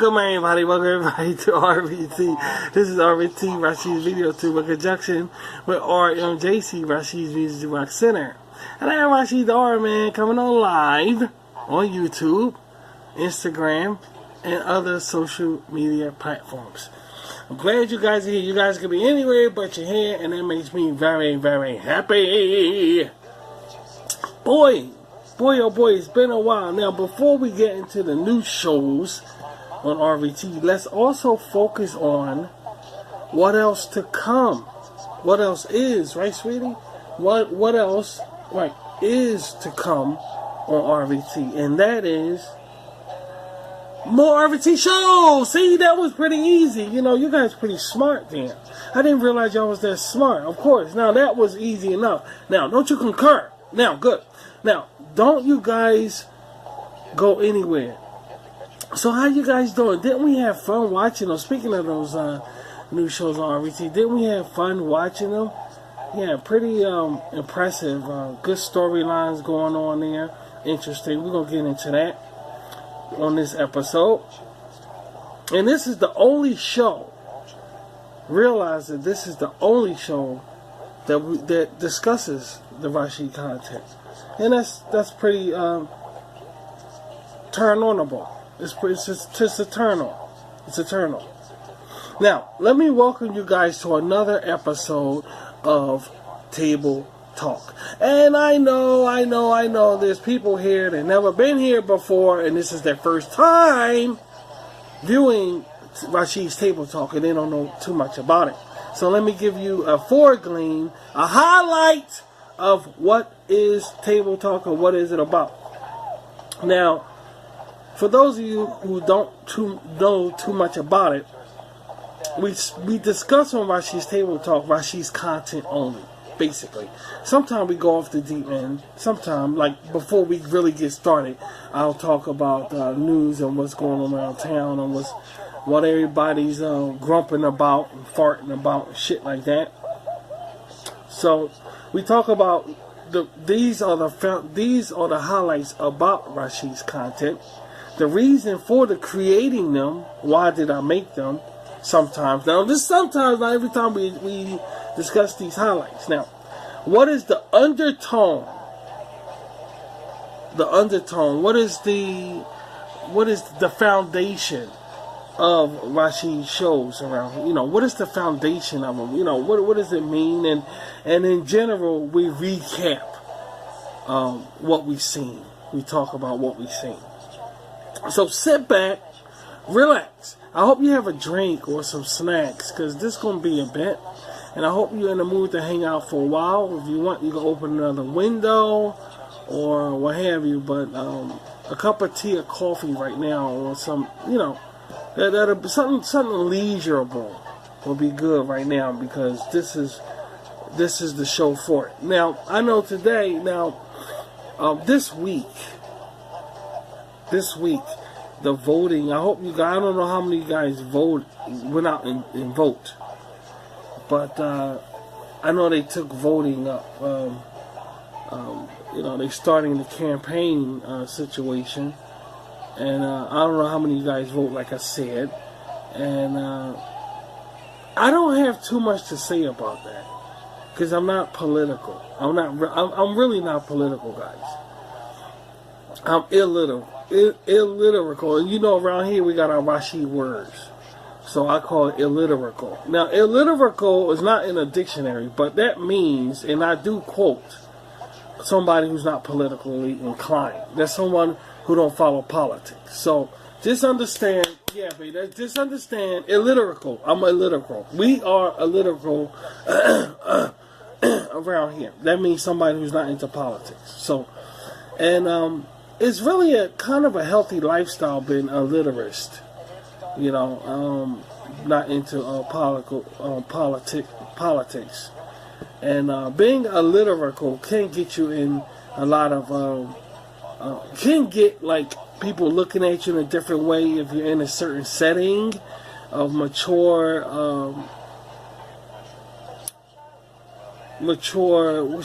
Welcome everybody to RBT. This is RBT Rashid's video tube in conjunction with RMJC, Rashid's Music Rock Center. And I am Rashid the R Man coming on live on YouTube, Instagram, and other social media platforms. I'm glad you guys are here. You guys can be anywhere but you're here, and that makes me very, very happy. Boy, oh boy, it's been a while. Now, before we get into the new shows on RVT, let's also focus on what else to come. What else is, right, sweetie? What else, right, is to come on RVT, and that is more RVT shows. See, that was pretty easy. You know, you guys pretty smart then. I didn't realize y'all was that smart. Of course. Now, that was easy enough. Now, don't you concur? Now, good. Now, don't you guys go anywhere. So, how you guys doing? Didn't we have fun watching them? Speaking of those new shows on RVT, didn't we have fun watching them? Yeah, pretty impressive. Good storylines going on there. Interesting. We're going to get into that on this episode. And this is the only show. Realize that this is the only show that discusses the Rashid content. And that's pretty turn-onable. It's just a turn-on. It's a turn-on. Now, let me welcome you guys to another episode of Table Talk. And I know there's people here that never been here before, and this is their first time viewing Rashid's Table Talk, and they don't know too much about it. So let me give you a foregleam, a highlight of what is Table Talk and what is it about. Now, for those of you who don't know too much about it, we discuss on Rashid's Table Talk Rashid's content only, basically. Sometimes we go off the deep end. Sometimes, like before we really get started, I'll talk about news and what's going on around town and what everybody's grumping about and farting about and shit like that. So we talk about these are the highlights about Rashid's content. The reason for the creating them. Why did I make them? Sometimes. Now, not every time we discuss these highlights. Now, what is the undertone? The undertone. What is the foundation of Rashid's shows around? You know, what is the foundation of them? You know, what does it mean? And in general, we recap what we've seen. We talk about what we've seen. So sit back, relax. I hope you have a drink or some snacks, because this is going to be a bit. And I hope you're in the mood to hang out for a while. If you want, you can open another window or what have you. But a cup of tea or coffee right now, or some, you know, that'll be something leisurable will be good right now, because this is the show for it. Now, I know today. Now, this week, the voting. I hope you guys. I don't know how many of you guys went out and vote, but I know they took voting up. You know, they're starting the campaign situation, and I don't know how many of you guys vote. Like I said, and I don't have too much to say about that, because I'm not political. I'm really not political, guys. I'm illiterate. And you know, around here we got our Rashid words, so I call it illiterate. Now, illiterate is not in a dictionary, but that means, and I do quote, somebody who's not politically inclined. That's someone who don't follow politics. So just understand, yeah, baby, just understand, illiterate. I'm illiterate. We are illiterate around here. That means somebody who's not into politics. So, and it's really a kind of a healthy lifestyle being a literist, you know, not into politics. And being a literate can get you in a lot of, can get like people looking at you in a different way if you're in a certain setting of mature, what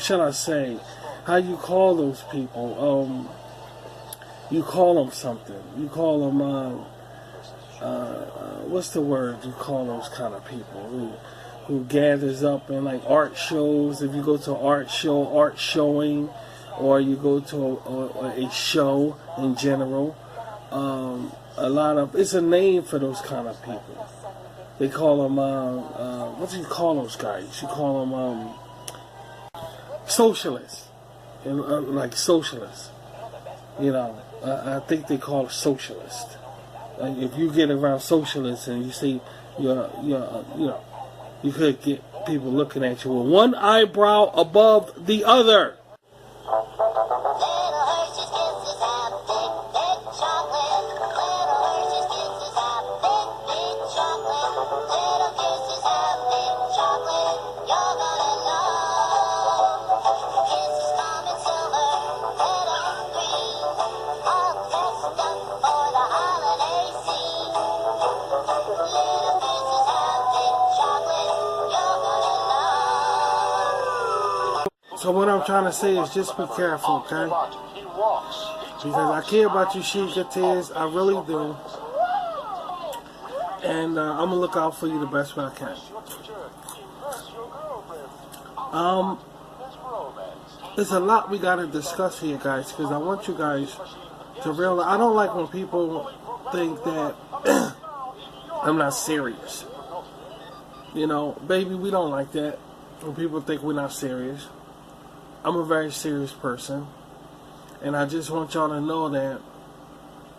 should I say? How you call those people? You call them something. You call them what's the word you call those kind of people who gathers up in like art shows. If you go to an art show, art showing, or you go to a show in general, it's a name for those kind of people. They call them, what do you call those guys? You call them socialists, like socialists. You know, I think they call it socialist. Like if you get around socialists and you see you could get people looking at you with one eyebrow above the other. So what I'm trying to say is just be careful, okay? Because I care about you sheep-tears, I really do. And I'm going to look out for you the best way I can. There's a lot we got to discuss here, guys, because I want you guys to realize, I don't like when people think that I'm not serious. You know, baby, we don't like that. When people think we're not serious. I'm a very serious person, and I just want y'all to know that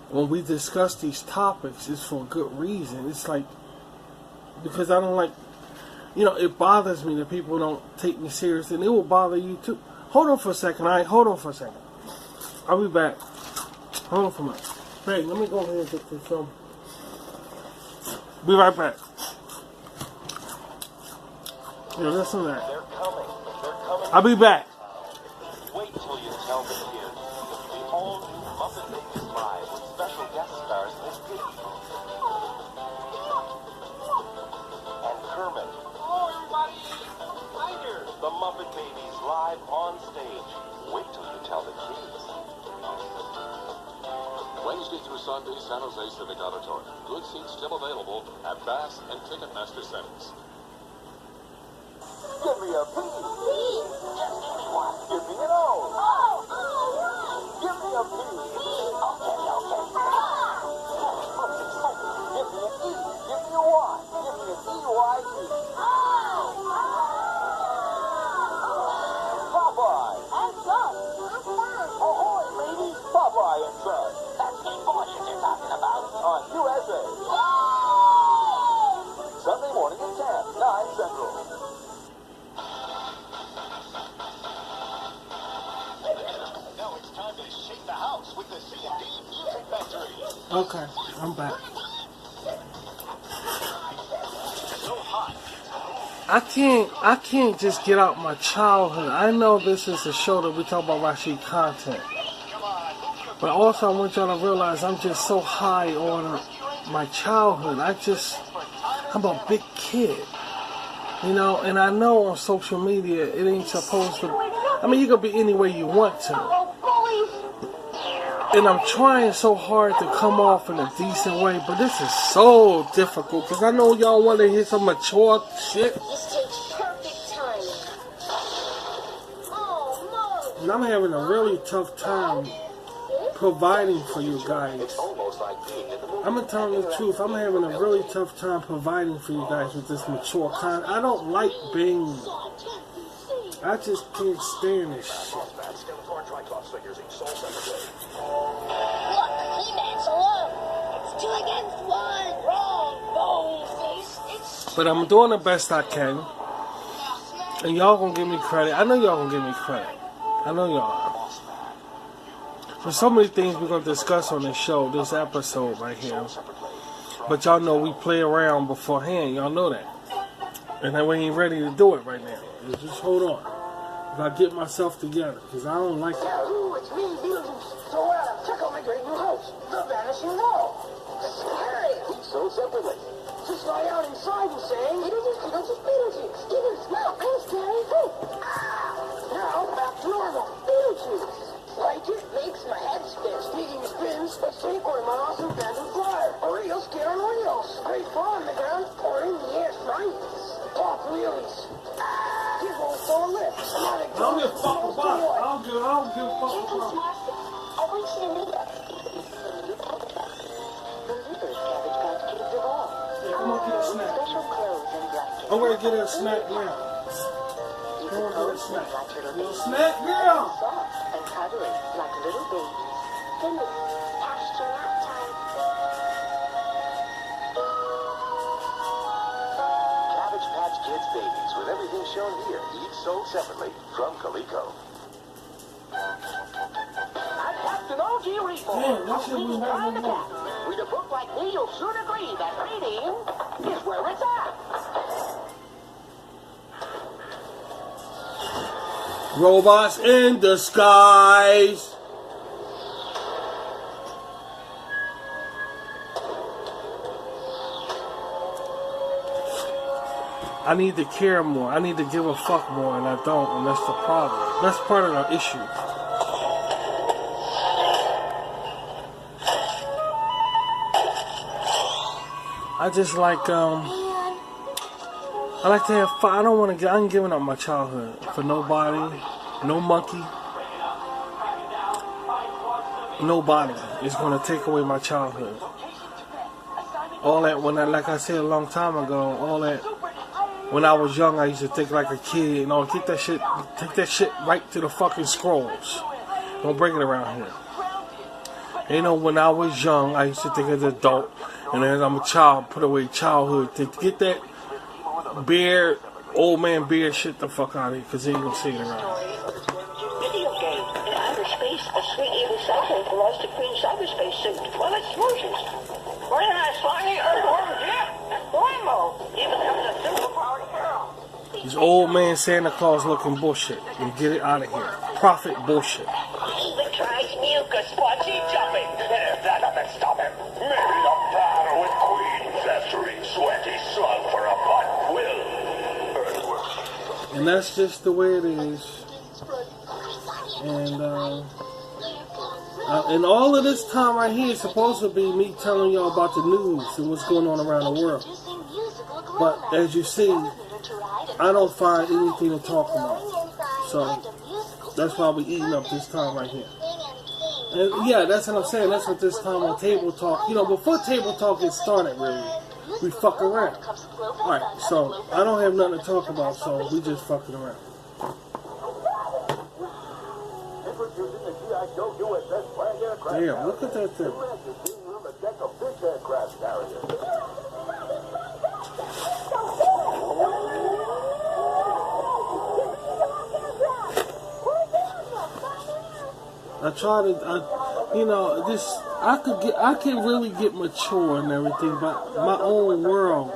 when we discuss these topics, it's for a good reason. It's like, because I don't like, you know, it bothers me that people don't take me serious, and it will bother you too. Hold on for a second, alright? Hold on for a second. I'll be back. Hold on for a minute. Hey, let me go ahead and get this film. Be right back. Yeah, listen to that. They're coming. I'll be back. Wait till you tell the kids. The all-new Muppet Babies Live with special guest stars Miss Piggy and Kermit. Hello, everybody. Hi there. The Muppet Babies live on stage. Wait till you tell the kids. Wednesday through Sunday, San Jose Civic Auditorium. Good seats still available at Bass and Ticketmaster centers. Give me a P. Just anyone. Give me an O. Give me a P. Okay. Give me an E. Give me a Y. Give me an EYE. Popeye. And Son. Ahoy, lady. Popeye and Son. That's the voice you're talking about. On USA. Sunday morning at 10, 9 Central. Now it's time to shake the house with the C&D Music Factory. Okay, I'm back. So hot. I can't just get out my childhood. I know this is a show that we talk about Rashid content. But also I want y'all to realize I'm just so high on my childhood. I'm a big kid. You know, and I know on social media it ain't supposed to, I mean, you can be any way you want to. And I'm trying so hard to come off in a decent way, but this is so difficult because I know y'all want to hear some mature shit. This takes perfect timing. Oh, Mom. And I'm having a really tough time providing for you guys. Almost like being in the movie. I'm gonna tell you the truth. I'm having a really tough time providing for you guys with this mature content. I don't like being. I just can't stand this shit. Look, He-Man's alone. It's 2 against 1. Wrong. Boom. But I'm doing the best I can. And y'all gonna give me credit. I know y'all gonna give me credit. I know y'all are. There's so many things we're gonna discuss on this show, this episode right here. But y'all know we play around beforehand. Y'all know that. And then we ain't ready to do it right now. Just hold on. If I get myself together, because I don't like it. Ooh, it's me, Beetlejuice. So check out my great new house, The Vanishing Wall. Scary. So separately. Just lie out inside and say, Beetlejuice, Beetlejuice. Giggles, no, I'm scary. Now, back to normal. Beetlejuice. Like it makes my head spin. Speaking of spins, let's take one of my awesome phantom flyer. A real scary face. He won't throw a lip. I don't give a fuck about it. I don't give a fuck about it. I want you to meet us. The littlest Cabbage Patch Kids of all. Yeah, come on, get a snack. Special clothes and blankets. I'm ready to get a snack now. You Come on, get a can snack. like little Little babies. snack, girl. Soft and cuddly like little babies. Then it's pasture nap time. Cabbage Patch Kids babies with everything shown here, each sold separately from Coleco. I'm Captain O.G. Repo. Damn, that shit was Reading right the back. With a book like me, you'll soon agree that reading is where it's at. Robots in disguise. I need to care more. I need to give a fuck more, and I don't, and that's the problem. That's part of the issue. I just like, I like to have fun. I don't want to get, I ain't giving up my childhood for nobody, no monkey. Nobody is going to take away my childhood. All that, when I, like I said a long time ago, all that, when I was young, I used to think like a kid, you know, take that shit right to the fucking scrolls. Don't bring it around here. You know, when I was young, I used to think as an adult, and as I'm a child, put away childhood. To get that beard, old man beard shit the fuck out of here, because they ain't gonna see it around. Video game. In outer space, a sweet evil sapling lost the Queen cyberspace suit. Well, explosions. We're not slimy earthworms yet. Whammo! Even having a superpowered girl. This old man Santa Claus looking bullshit. And get it out of here. Profit bullshit. Even tries mucus squatchy jumping. If that doesn't stop him, maybe the battle with Queen festering sweaty slug for a butt will. And that's just the way it is. And all of this time right here is supposed to be me telling y'all about the news and what's going on around the world. But as you see, I don't find anything to talk about. So that's why we eating up this time right here. And yeah, that's what I'm saying. That's what this time on Table Talk. You know, before Table Talk gets started, really, we fuck around. Alright, so I don't have nothing to talk about, so we just fucking around. Damn, look at that thing. I try to, you know, I can really get mature and everything, but my own world,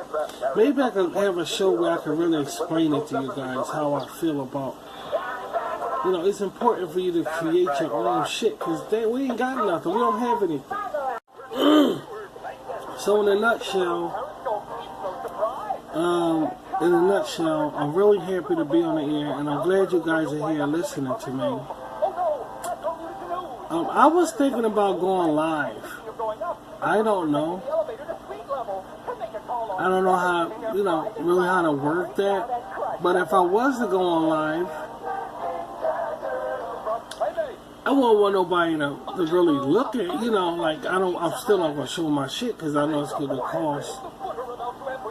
maybe I could have a show where I can really explain it to you guys, how I feel about, you know, it's important for you to create your own shit, because we ain't got nothing, we don't have anything. So in a nutshell, I'm really happy to be on the air, and I'm glad you guys are here listening to me. I was thinking about going live. I don't know. I don't know how, you know, really how to work that. But if I was to go on live, I won't want nobody to really look at, you know, like I'm still not going to show my shit because I know it's going to cause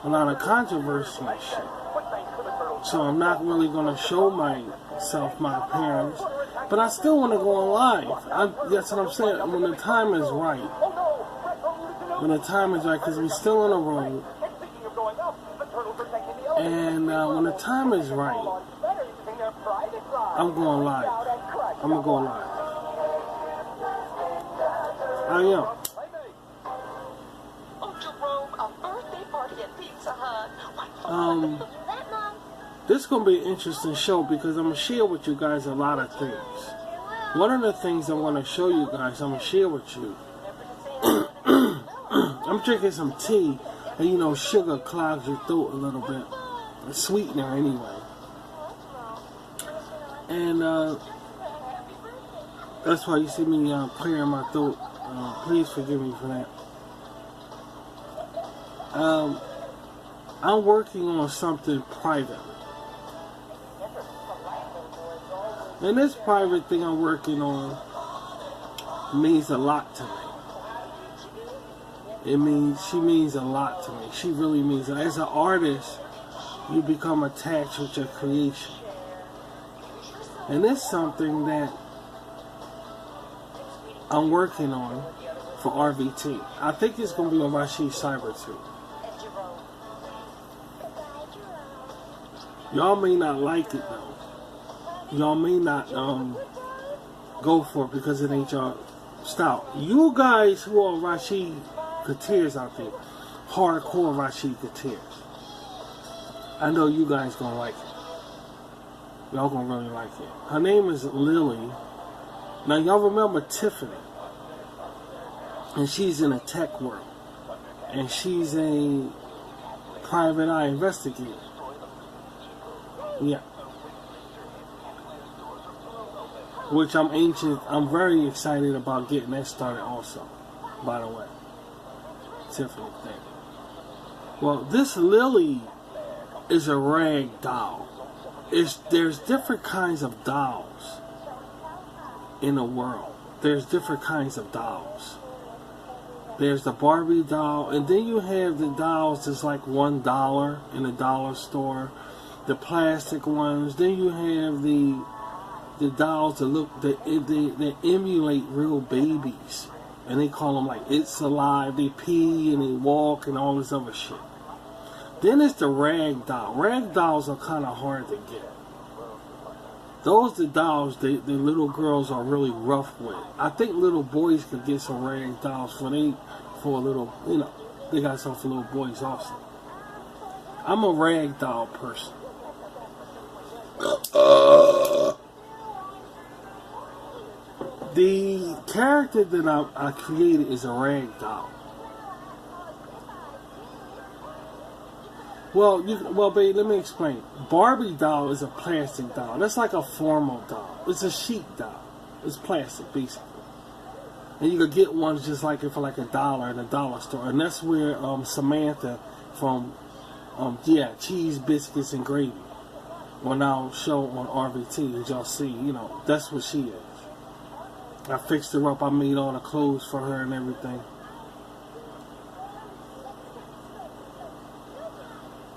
a lot of controversy and shit. So I'm not really going to show myself, my appearance. But I still want to go on live. That's what I'm saying. When the time is right. When the time is right, because we're still on the road. And when the time is right, I'm going live. I'm going to go live. I am. This is going to be an interesting show because I'm going to share with you guys a lot of things. One of the things I want to show you guys, I'm going to share with you. I'm drinking some tea, and you know, sugar clogs your throat a little bit. A sweetener anyway. And that's why you see me clearing my throat. Please forgive me for that. I'm working on something private. And this private thing I'm working on means a lot to me. She means a lot to me. She really means it. As an artist, you become attached with your creation. And it's something that I'm working on for RVT. I think it's going to be on Rashid Cyber too. Y'all may not like it though. Y'all may not go for it because it ain't y'all style. You guys who are Rashid Coutures out there, hardcore Rashid Coutures, I know you guys gonna like it. Y'all gonna really like it. Her name is Lily. Now y'all remember Tiffany, and she's in a tech world, and she's a private eye investigator. Yeah. Which I'm very excited about getting that started also, by the way. Tiffany thing. Well, this Lily is a rag doll. There's different kinds of dolls in the world. There's different kinds of dolls. There's the Barbie doll, and then you have the dolls that's like $1 in a dollar store, the plastic ones. Then you have the dolls that emulate real babies, and they call them like It's Alive. They pee and they walk and all this other shit. Then it's the rag doll. Rag dolls are kind of hard to get. Those the dolls the little girls are really rough with. I think little boys could get some rag dolls for a little, they got some for little boys also. I'm a rag doll person. The character that I created is a rag doll. Well, babe, let me explain. Barbie doll is a plastic doll. That's like a formal doll. It's a chic doll. It's plastic, basically. And you could get one just like it for like $1 in a dollar store. And that's where Samantha from, Cheese, Biscuits, and Gravy will now show on RVT. As y'all see, that's what she is. I fixed her up. I made all the clothes for her and everything.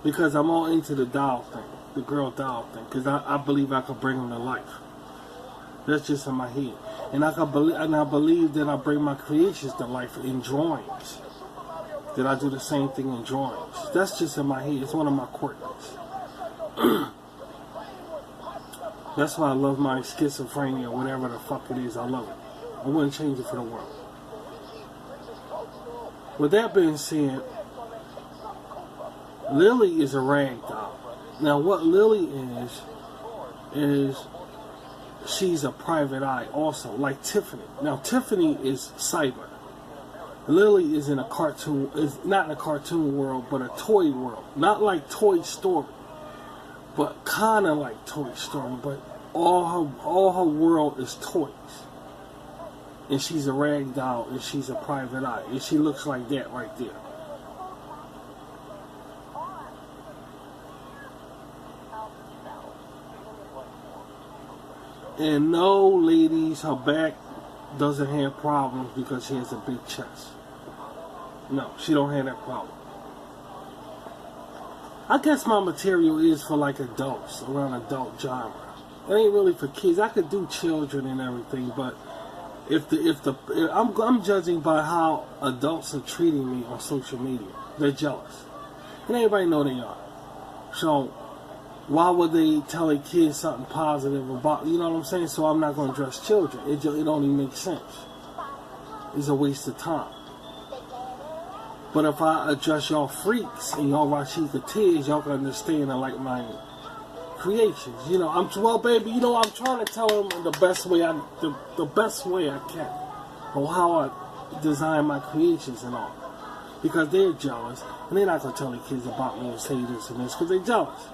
Because I'm all into the doll thing, the girl doll thing. Because I believe I could bring them to life. That's just in my head. And I believe that I bring my creations to life in drawings. That I do the same thing in drawings. That's just in my head. It's one of my quirks. That's why I love my schizophrenia, whatever the fuck it is. I love it. I wouldn't change it for the world. With that being said, Lily is a rag doll. Now, what Lily is she's a private eye also, like Tiffany. Now, Tiffany is cyber. Lily is in a cartoon, is not in a cartoon world, but a toy world. Not like Toy Story, but kind of like Toy Story. But all her world is toys. And she's a rag doll, and she's a private eye, and she looks like that right there. And no, ladies, her back doesn't have problems because she has a big chest. No, she don't have that problem. I guess my material is for like adults, around adult genre. It ain't really for kids. I could do children and everything, but I'm judging by how adults are treating me on social media. They're jealous, and everybody know they are. So why would they tell their kids something positive about, you know what I'm saying? So I'm not going to address children. It don't even make sense. It's a waste of time. But if I address y'all freaks and y'all Rashid Coutures, y'all can understand and like my creations. I'm trying to tell them the best way I can, or how I design my creations and all, because they're jealous and they're not gonna tell their kids about me and say this and this because they're jealous.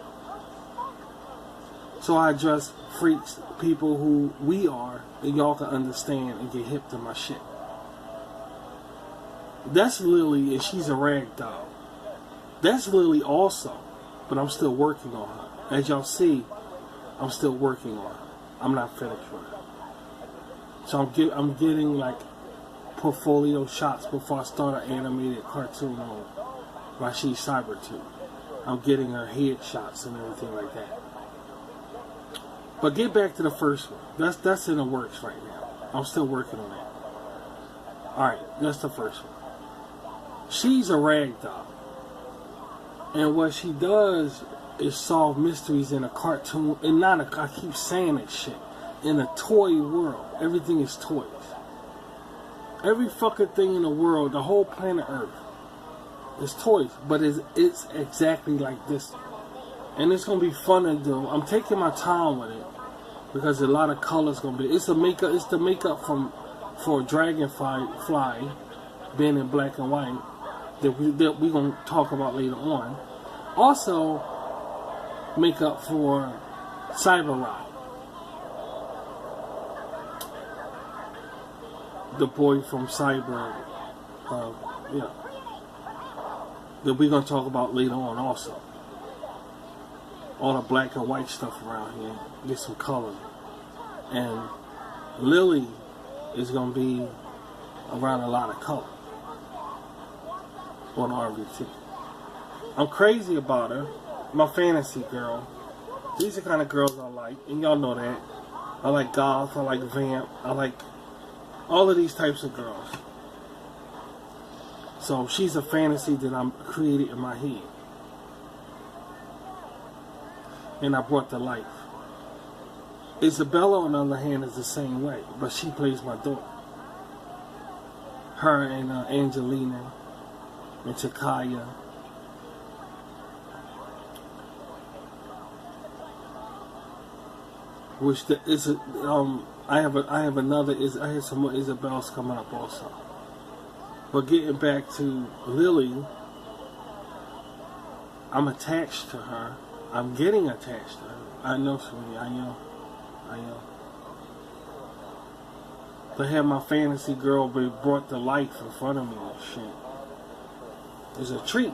So I address freaks, people who we are, and y'all can understand and get hip to my shit. That's Lily, and she's a rag doll. That's Lily also, but I'm still working on her. As y'all see, I'm still working on her. I'm not finished with it. So I'm getting like portfolio shots before I start an animated cartoon on Rashid Cyberide. I'm getting her head shots and everything like that. But get back to the first one. That's in the works right now. I'm still working on that. Alright, that's the first one. She's a rag doll. And what she does is solve mysteries in a cartoon, and I keep saying that shit, in a toy world. Everything is toys. Every fucking thing in the world, the whole planet Earth, is toys. But it's exactly like this. And it's going to be fun to do. I'm taking my time with it, because a lot of colors going to be, it's the makeup for Dragonfly being in black and white that we're going to talk about later on. Also, makeup for Cyberide, the boy from Cyberide, that we're going to talk about later on also. All the black and white stuff around here, get some color. And Lily is going to be around a lot of color on RVT. I'm crazy about her. My fantasy girl. These are the kind of girls I like, and y'all know that. I like goth, I like vamp, I like all of these types of girls. So she's a fantasy that I'm created in my head. And I brought to life. Isabella, on the other hand, is the same way, but she plays my daughter. Her and Angelina and Takaya. Which I have some more Isabels coming up also. But getting back to Lily, I'm attached to her. I'm getting attached to her. I know, sweetie. I know. To have my fantasy girl be brought to life in front of me and shit is a treat.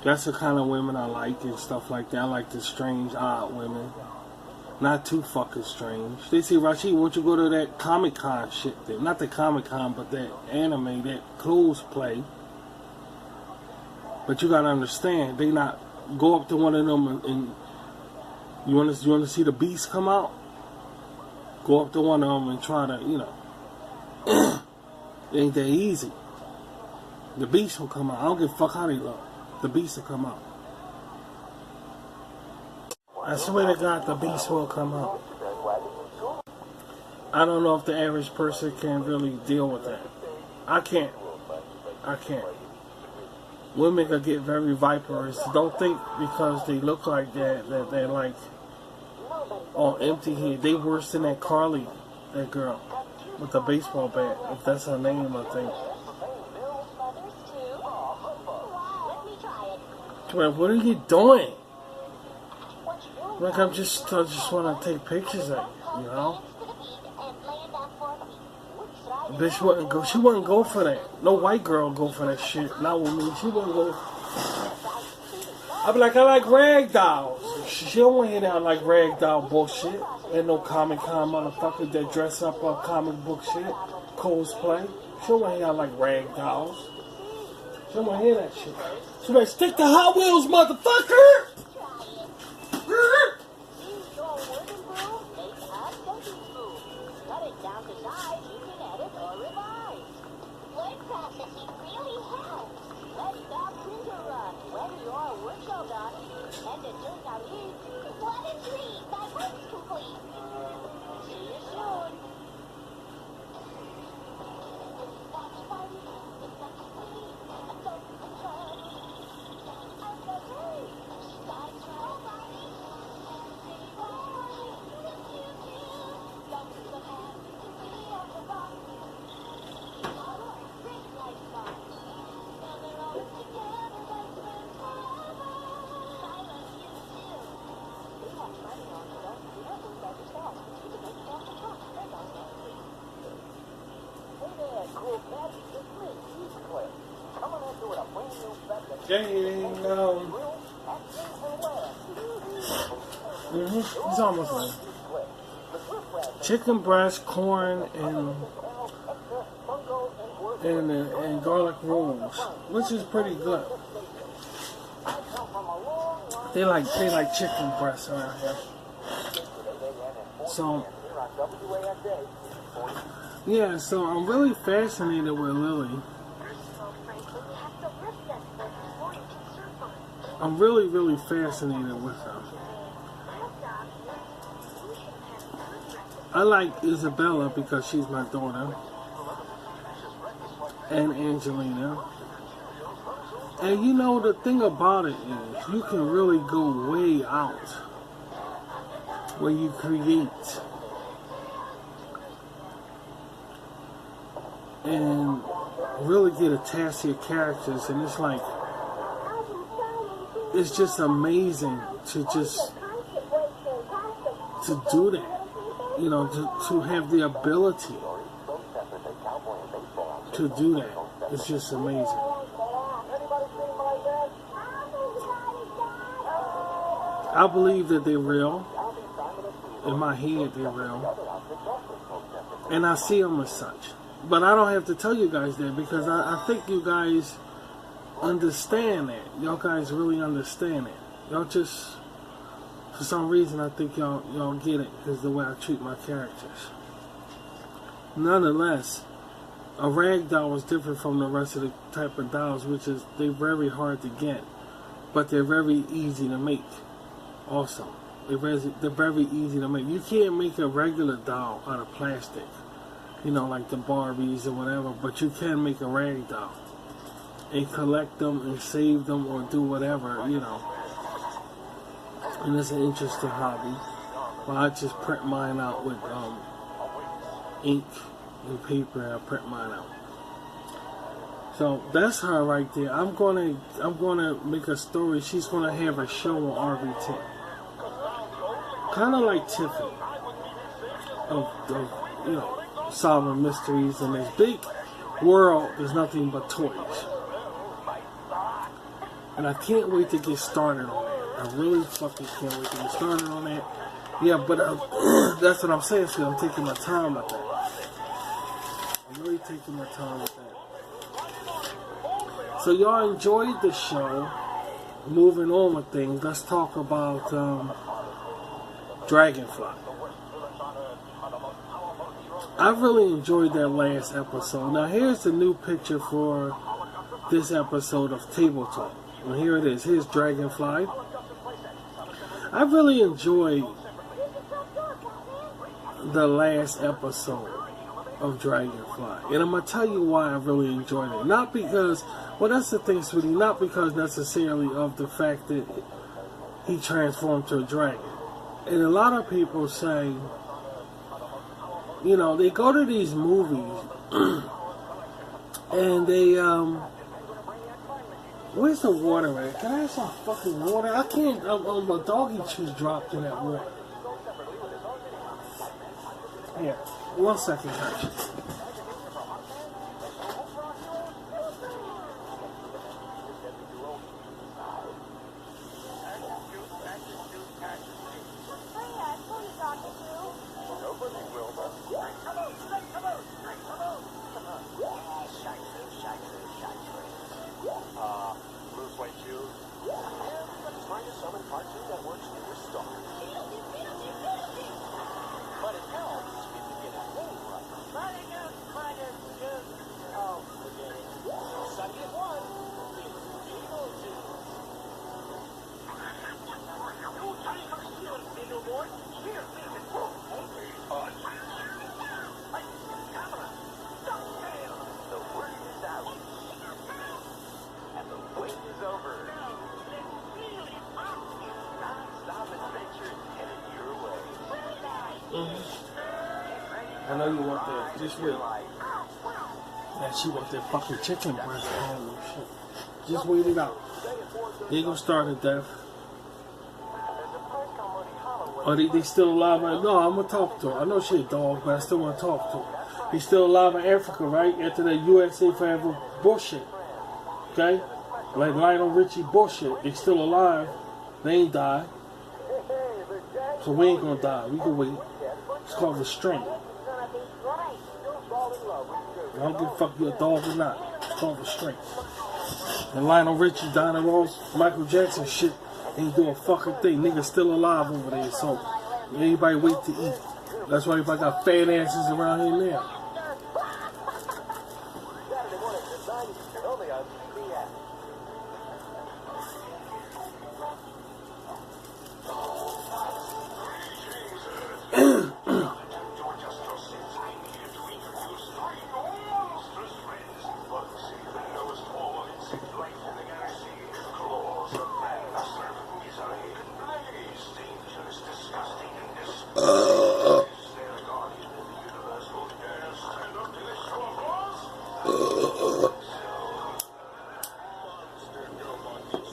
That's the kind of women I like and stuff like that. I like the strange, odd women. Not too fucking strange. They say, Rashid, won't you go to that Comic-Con shit thing? Not the Comic-Con, but that anime, that clothes play. But you gotta understand, they not go up to one of them and you want to see the beast come out? Go up to one of them and try to, it ain't that easy. The beast will come out. I don't give a fuck how they look. The beast will come out. I swear to God, the beast will come out. I don't know if the average person can really deal with that. I can't. Women can get very viperous. Don't think because they look like that they're like on empty head. They worse than that Carly, that girl with the baseball bat, if that's her name, I think. What are you doing? Like I just want to take pictures of you, Bitch wouldn't go. She wouldn't go for that. No white girl go for that shit. Not with me. She wouldn't go. I be like, I like rag dolls. She don't want to hear that like rag doll bullshit. Ain't no Comic-Con motherfuckers that dress up on comic book shit, cosplay. She don't want to hear I like rag dolls. She don't want to hear that shit. She like, stick to Hot Wheels, motherfucker! It's almost ready. Chicken breast, corn, and garlic rolls, which is pretty good. They like chicken breast around here. So yeah, so I'm really fascinated with Lily. I'm really, really fascinated with her. I like Isabella because she's my daughter. And Angelina. And you know, the thing about it is, you can really go way out when you create. And really get attached to your characters. And it's like, it's just amazing to do that. You know, to have the ability to do that. It's just amazing. I believe that they're real. In my head, they're real. And I see them as such. But I don't have to tell you guys that because I think you guys understand that. Y'all guys really understand it. Y'all just, for some reason, I think y'all get it because the way I treat my characters. Nonetheless, a rag doll is different from the rest of the type of dolls, which is they're very hard to get, but they're very easy to make. Also, they're very easy to make. You can't make a regular doll out of plastic, you know, like the Barbies or whatever, but you can make a rag doll and collect them and save them or do whatever, you know. And it's an interesting hobby. Well, I just print mine out with ink and paper, and I print mine out. So that's her right there. I'm gonna make a story. She's gonna have a show on RBT, kind of like Tiffany, of you know, solving mysteries in this big world. There's nothing but toys, and I can't wait to get started on that. I really fucking can't wait to get started on that. Yeah, but that's what I'm saying. So I'm taking my time with that. I'm really taking my time with that. So y'all enjoyed the show. Moving on with things, let's talk about Dragonfly. I really enjoyed that last episode. Now here's the new picture for this episode of Table Talk. And here it is. Here's Dragonfly. I really enjoyed the last episode of Dragonfly. And I'm going to tell you why I really enjoyed it. Not because, well, that's the thing, sweetie, not because necessarily of the fact that he transformed to a dragon. And a lot of people say, you know, they go to these movies and they, where's the water at? Can I have some fucking water? I can't, my doggy chews dropped in that water. Here, 1 second, guys. I know you want that. Just wait. That she want that fucking chicken breast. Oh shit. Just wait it out. They gonna start at death. Are they still alive? No, I'm gonna talk to her. I know she a dog, but I still wanna talk to her. He's still alive in Africa, right? After the USA Forever bullshit. Okay? Like Lionel Richie bullshit. They still alive. They ain't died. Hey, the So we ain't gonna die. We can wait. It's called restraint. I don't give a fuck you a dog or not. It's called restraint. And Lionel Richie, Donna Ross, Michael Jackson shit ain't doing a fucking thing. Niggas still alive over there, so everybody wait to eat. That's why everybody got fat asses around here now.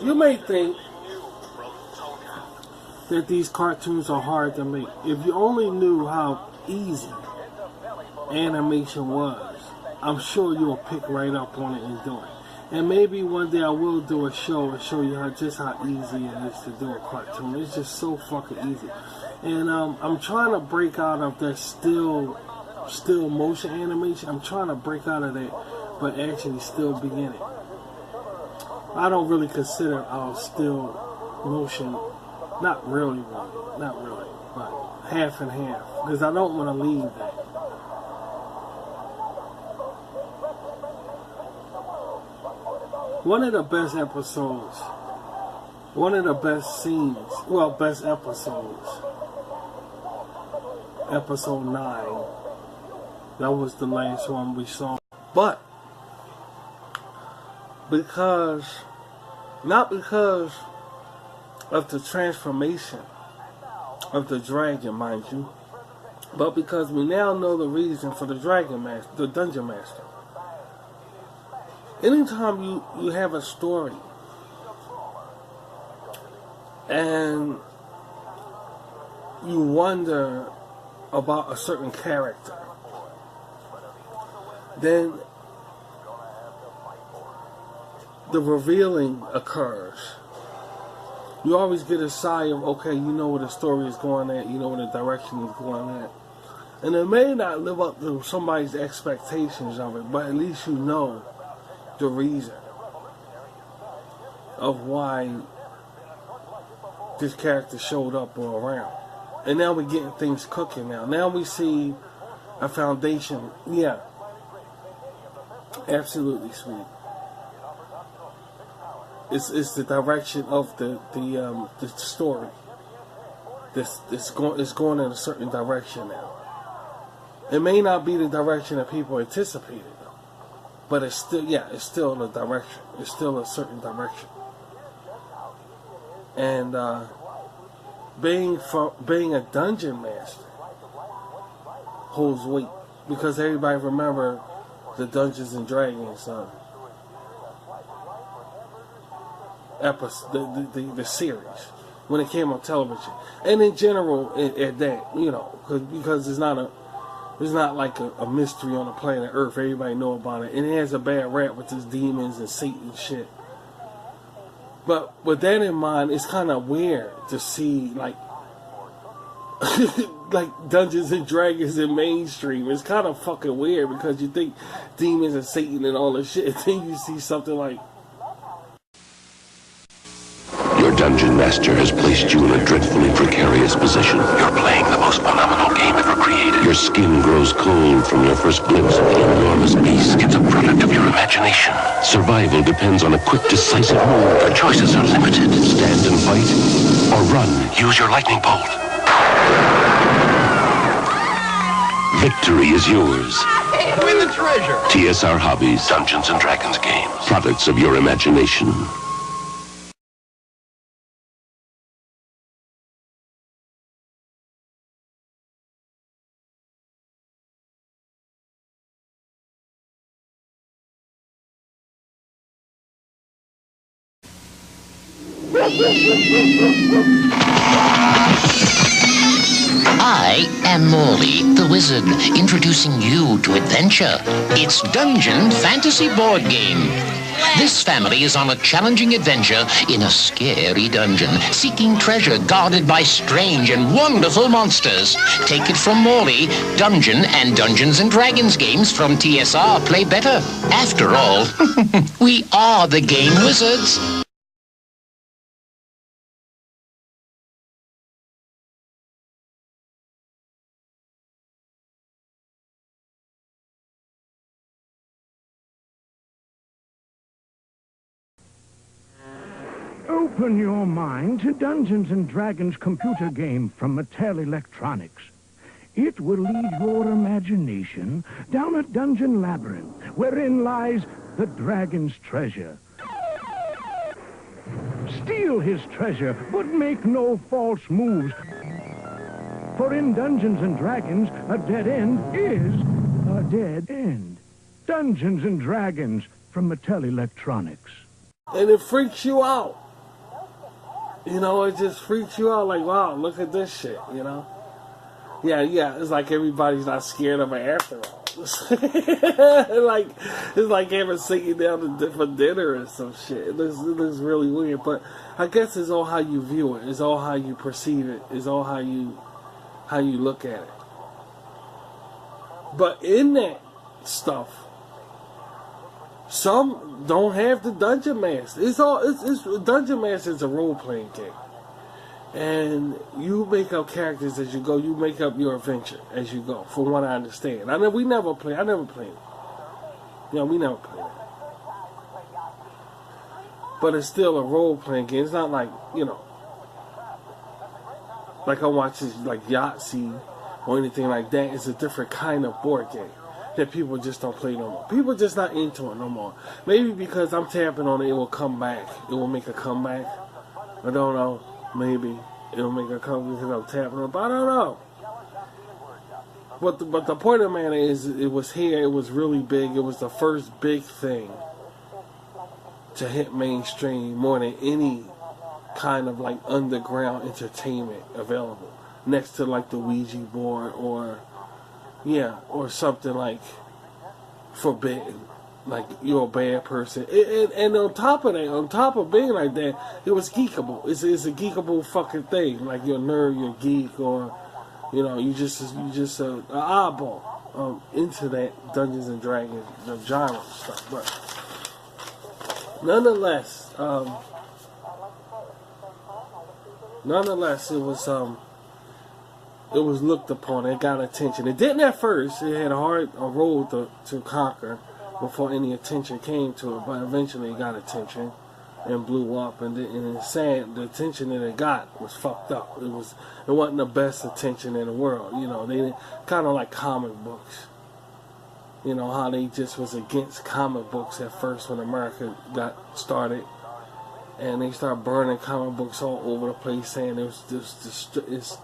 You may think that these cartoons are hard to make. If you only knew how easy animation was, I'm sure you'll pick right up on it and do it. And maybe one day I will do a show and show you how easy it is to do a cartoon. It's just so fucking easy. And I'm trying to break out of that still motion animation. I'm trying to break out of that, but actually still be in it. I don't really consider our still motion, not really, but half and half, because I don't want to leave that. One of the best episodes, one of the best scenes, well, best episodes, episode 9, that was the last one we saw. But not because of the transformation of the dragon, mind you, but because we now know the reason for the Dragon Master, the Dungeon Master. Anytime you have a story and you wonder about a certain character, then the revealing occurs. You always get a sigh of, okay, you know where the story is going at, you know where the direction is going at. And it may not live up to somebody's expectations of it, but at least you know the reason of why this character showed up or around. And now we're getting things cooking now. Now we see a foundation. Yeah. Absolutely, sweet. It's the direction of the story. It's going in a certain direction now. It may not be the direction that people anticipated, but it's still a direction. It's still a certain direction. And being a dungeon master holds weight, because everybody remember the Dungeons and Dragons episode, the series when it came on television, and in general at that, you know, because it's not like a mystery on the planet Earth. Everybody know about it, and it has a bad rap with its demons and Satan shit. But with that in mind, it's kind of weird to see like like Dungeons and Dragons in mainstream. It's kind of fucking weird, because you think demons and Satan and all this shit, and then you see something like, your dungeon master has placed you in a dreadfully precarious position. You're playing the most phenomenal game ever created. Your skin grows cold from your first glimpse of the enormous beast. It's a product of your imagination. Survival depends on a quick, decisive move. Your choices are limited. Stand and fight, or run. Use your lightning bolt. Victory is yours. Win the treasure. TSR Hobbies, Dungeons and Dragons games. Products of your imagination. I am Morley, the wizard, introducing you to adventure. It's Dungeon Fantasy Board Game. This family is on a challenging adventure in a scary dungeon, seeking treasure guarded by strange and wonderful monsters. Take it from Morley, Dungeon and Dungeons and Dragons games from TSR play better. After all, we are the game wizards. Open your mind to Dungeons and Dragons computer game from Mattel Electronics. It will lead your imagination down a dungeon labyrinth wherein lies the dragon's treasure. Steal his treasure, but make no false moves. For in Dungeons and Dragons, a dead end is a dead end. Dungeons and Dragons from Mattel Electronics. And it freaks you out. You know, it just freaks you out like, wow, look at this shit, you know? Yeah, it's like everybody's not scared of it after all. It's like having sitting down for dinner or some shit. It looks really weird, but I guess it's all how you view it. It's all how you perceive it. It's all how you look at it. But in that stuff, some don't have the Dungeon Master. It's Dungeon Master is a role-playing game. And you make up characters as you go. You make up your adventure as you go, from what I understand. I never played it. You know, we never played it. But it's still a role-playing game. It's not like, you know, like I watch this, like Yahtzee or anything like that. It's a different kind of board game that people just don't play no more. People just not into it no more. Maybe because I'm tapping on it, it will come back. It will make a comeback. I don't know. Maybe it'll make a comeback because I'm tapping on it, but I don't know. But the point of the matter is, it was here. It was really big. It was the first big thing to hit mainstream more than any kind of like underground entertainment available. Next to like the Ouija board or something like Forbidden, like you're a bad person. And on top of that, on top of being like that, it was geekable. It's a geekable fucking thing. Like you're a nerd, you're a geek, or you know, you just an oddball into that Dungeons and Dragons genre stuff. But nonetheless, it was looked upon. It got attention. It didn't at first. It had a road to conquer before any attention came to it. But eventually it got attention and blew up. And it's sad, the attention that it got was fucked up. It wasn't the best attention in the world. You know, they kind of like comic books. You know, how they just was against comic books at first when America got started. And they started burning comic books all over the place, saying it was just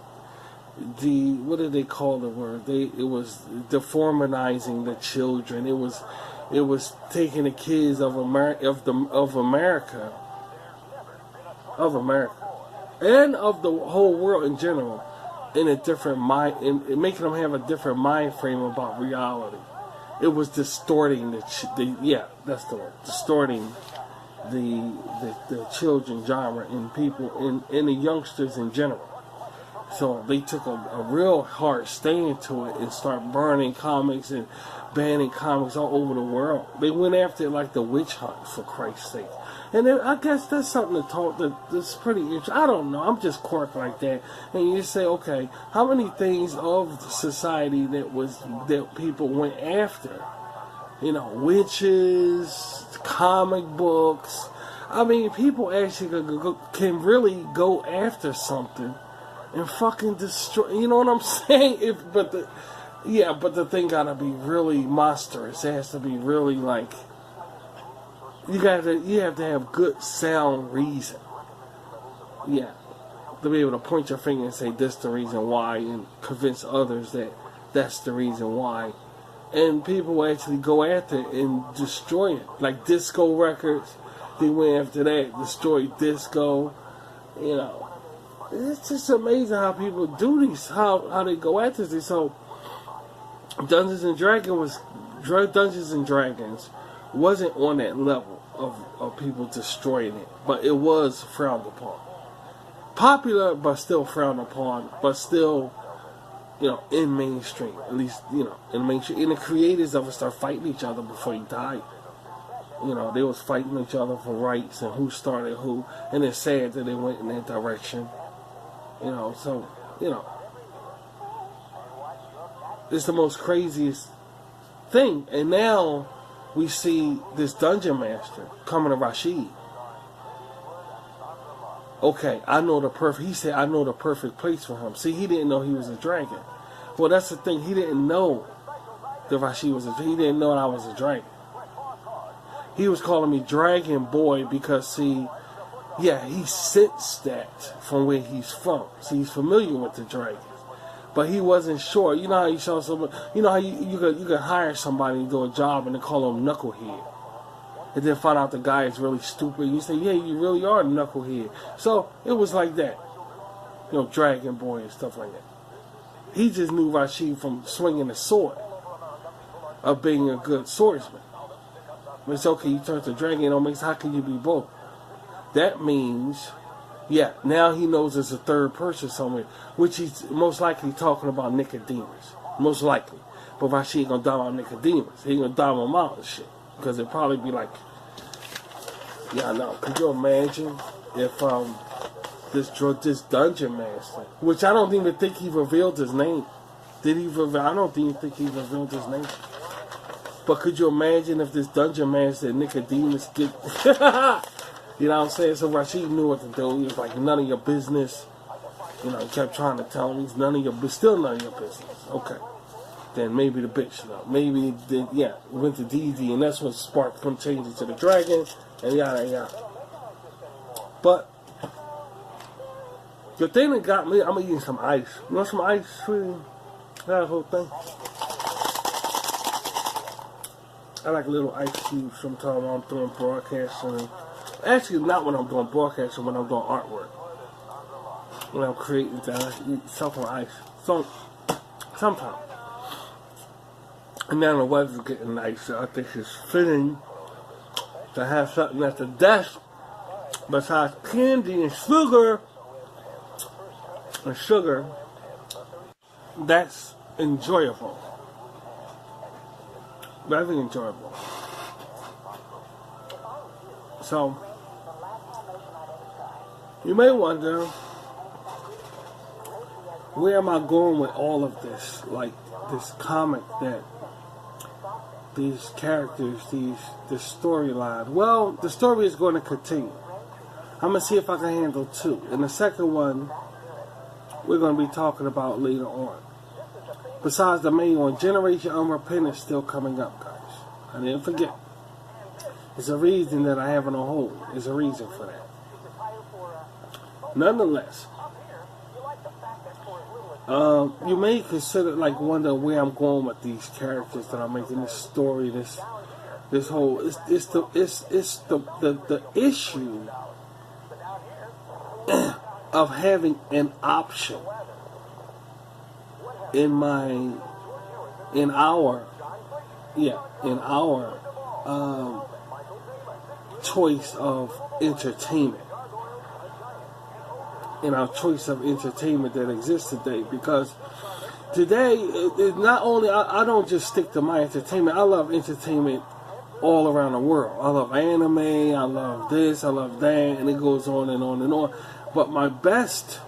what did they call the word? It was deformizing the children. It was taking the kids of America and of the whole world in general in a different mind, and making them have a different mind frame about reality. It was distorting that's the word, distorting the children genre in people in the youngsters in general. So they took a real hard stand to it and start burning comics and banning comics all over the world. They went after it like the witch hunt, for Christ's sake. And then, I guess that's something to talk that's pretty interesting. I don't know. I'm just quirked like that. And you say, okay, how many things of society that people went after? You know, witches, comic books. I mean, people actually can really go after something and fucking destroy. You know what I'm saying? But the thing gotta be really monstrous. It has to be really like you have to have good sound reason. Yeah, to be able to point your finger and say this the reason why, and convince others that that's the reason why. And people actually go after it and destroy it. Like disco records, they went after that, destroyed disco. You know. It's just amazing how people do these, how they go after this. So, Dungeons and Dragons wasn't on that level of people destroying it, but it was frowned upon. Popular, but still frowned upon, but still, in mainstream. At least, in mainstream. And the creators of it start fighting each other before he died. They was fighting each other for rights and who started who. And it's sad that they went in that direction. It's the most craziest thing. And now we see this dungeon master coming to Rashid. Okay, he said, I know the perfect place for him. See, he didn't know he was a dragon. Well, that's the thing. He didn't know that Rashid was he didn't know I was a dragon. He was calling me Dragon Boy because, see, he sensed that from where he's from. See, he's familiar with the dragons. But he wasn't sure. You know how you show someone, how you could hire somebody to do a job and they call him Knucklehead. And then find out the guy is really stupid. You say, yeah, you really are a knucklehead. So it was like that. Dragon Boy and stuff like that. He just knew Rashid from swinging the sword, of being a good swordsman. But it's okay, you turn to dragon, how can you be both? That means, now he knows there's a third person somewhere, which he's most likely talking about Nicodemus. Most likely. But Rashid ain't gonna dive on Nicodemus. He ain't gonna dive him out and shit. Because it'd probably be like, I know. Could you imagine if this dungeon master, which I don't even think he revealed his name. Did he reveal? I don't even think he revealed his name. But could you imagine if this dungeon master Nicodemus did? You know what I'm saying? So Rashid knew what to do. He was like, none of your business. He kept trying to tell him he's still none of your business. Okay. Then maybe the bitch, maybe went to DD, and that's what sparked from changing to the dragon, and yada yada. But the thing that got me, I'm eating some ice. You want some ice, sweetie? That whole thing. I like little ice cubes sometimes when I'm doing broadcasting. Actually, not when I'm doing broadcasting, when I'm doing artwork. When I'm creating, I eat something ice. Sometimes. And now the weather's getting nice, so I think it's fitting to have something at the desk besides candy and sugar. That's enjoyable. Very enjoyable. So, you may wonder, where am I going with all of this? Like, this comic that these characters, this storyline. Well, the story is going to continue. I'm going to see if I can handle two. And the second one, we're going to be talking about later on. Besides the main one, Generation Unrepentant is still coming up, guys. I didn't forget. There's a reason that I have it on hold. There's a reason for that. Nonetheless, you may consider, wonder where I'm going with these characters that I'm making, this story, this whole, it's the issue of having an option in our choice of entertainment. In our choice of entertainment that exists today, because today it's not only I don't just stick to my entertainment. I love entertainment all around the world. I love anime, I love this, I love that, and it goes on and on and on. But my best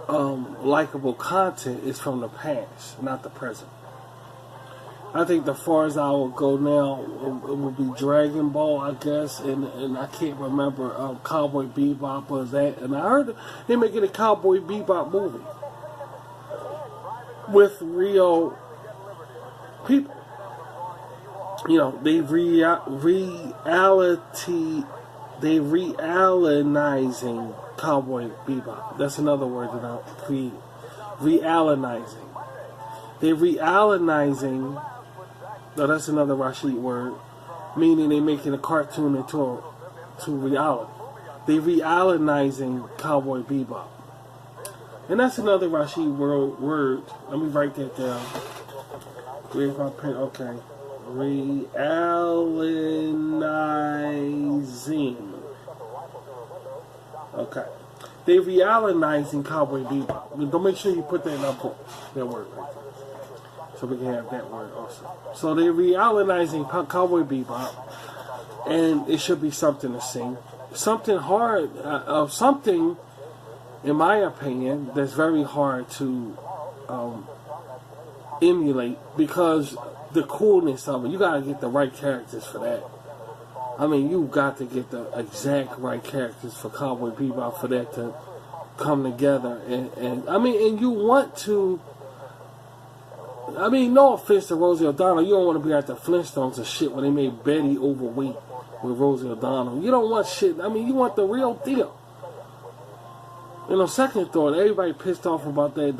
likable content is from the past, not the present. I think the far as I will go now, it will be Dragon Ball, I guess, and I can't remember Cowboy Bebop was that, and I heard they're making a Cowboy Bebop movie with real people. They realinizing Cowboy Bebop. That's another word that I'm creating. Realinizing. They realinizing. No, that's another Rashid word, meaning they making a cartoon into reality. They realinizing Cowboy Bebop, and that's another Rashid word. Let me write that down. Where's my pen? Okay, Realinizing. Okay. They're realinizing Cowboy Bebop. Don't make sure you put that in that book. That word right there. So we can have that word also. So they're realinizing Cowboy Bebop. And it should be something to see. Something hard, something, in my opinion, that's very hard to emulate because the coolness of it, you gotta get the right characters for that. I mean, you got to get the exact right characters for Cowboy Bebop for that to come together. And I mean, and you want to, I mean, no offense to Rosie O'Donnell, you don't want to be like the Flintstones or shit when they made Betty overweight with Rosie O'Donnell. You don't want shit, I mean, you want the real deal. You know, second thought, everybody pissed off about that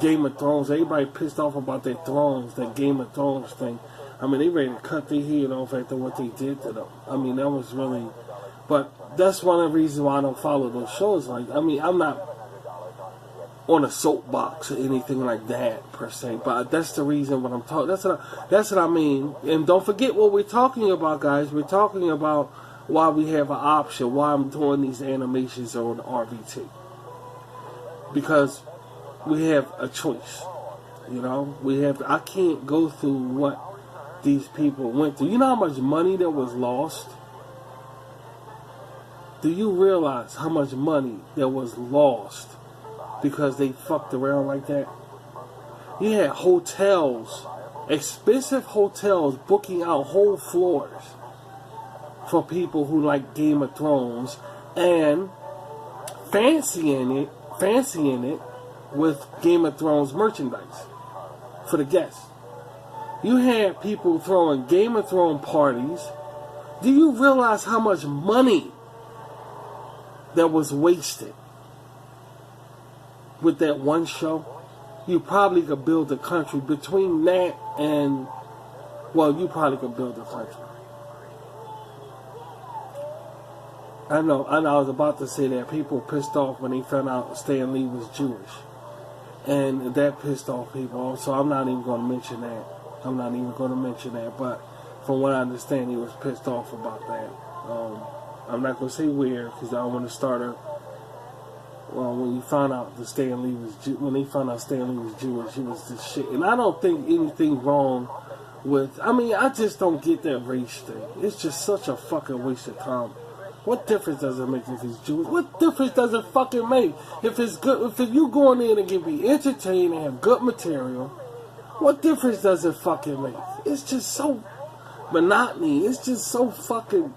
Game of Thrones. Everybody pissed off about that Game of Thrones thing. I mean, they ready to cut their head off after what they did to them. I mean, that was really, but that's one of the reasons why I don't follow those shows. Like, I mean, I'm not on a soapbox or anything like that per se, but that's the reason what I'm talking. That's what I mean. And don't forget what we're talking about, guys. We're talking about why we have an option, why I'm doing these animations on RVT, because we have a choice. You know, I can't go through what these people went through. You know how much money that was lost? Do you realize how much money that was lost because they fucked around like that? You had hotels, expensive hotels, booking out whole floors for people who like Game of Thrones and fancying it with Game of Thrones merchandise for the guests. You had people throwing Game of Thrones parties. Do you realize how much money that was wasted with that one show? You probably could build a country between that and, well, you probably could build a country. I know I was about to say that people pissed off when they found out Stan Lee was Jewish. And that pissed off people, so I'm not even going to mention that. But from what I understand, he was pissed off about that. I'm not going to say where, because I don't want to start a... Well, when they found out Stan Lee was Jewish, he was the shit. And I don't think anything wrong with... I mean, I just don't get that race thing. It's just such a fucking waste of time. What difference does it make if he's Jewish? What difference does it fucking make? If it's good, if you go in there and can be entertained and have good material, what difference does it fucking make? It's just so monotony. It's just so fucking...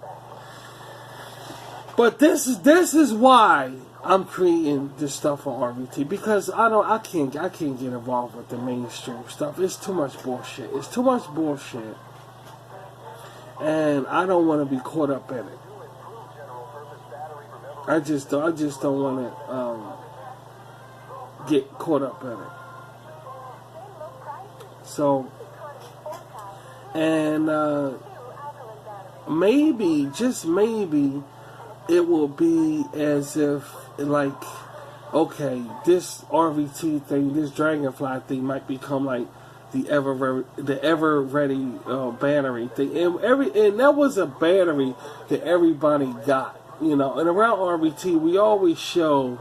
But this is why I'm creating this stuff on RVT, because I can't get involved with the mainstream stuff. It's too much bullshit. And I don't want to be caught up in it. I just don't want to get caught up in it. So, and maybe, just maybe, it will be as if, like, okay, this RVT thing, this Dragonfly thing might become like the ever ready battery thing, and that was a battery that everybody got. You know, and around RVT, we always show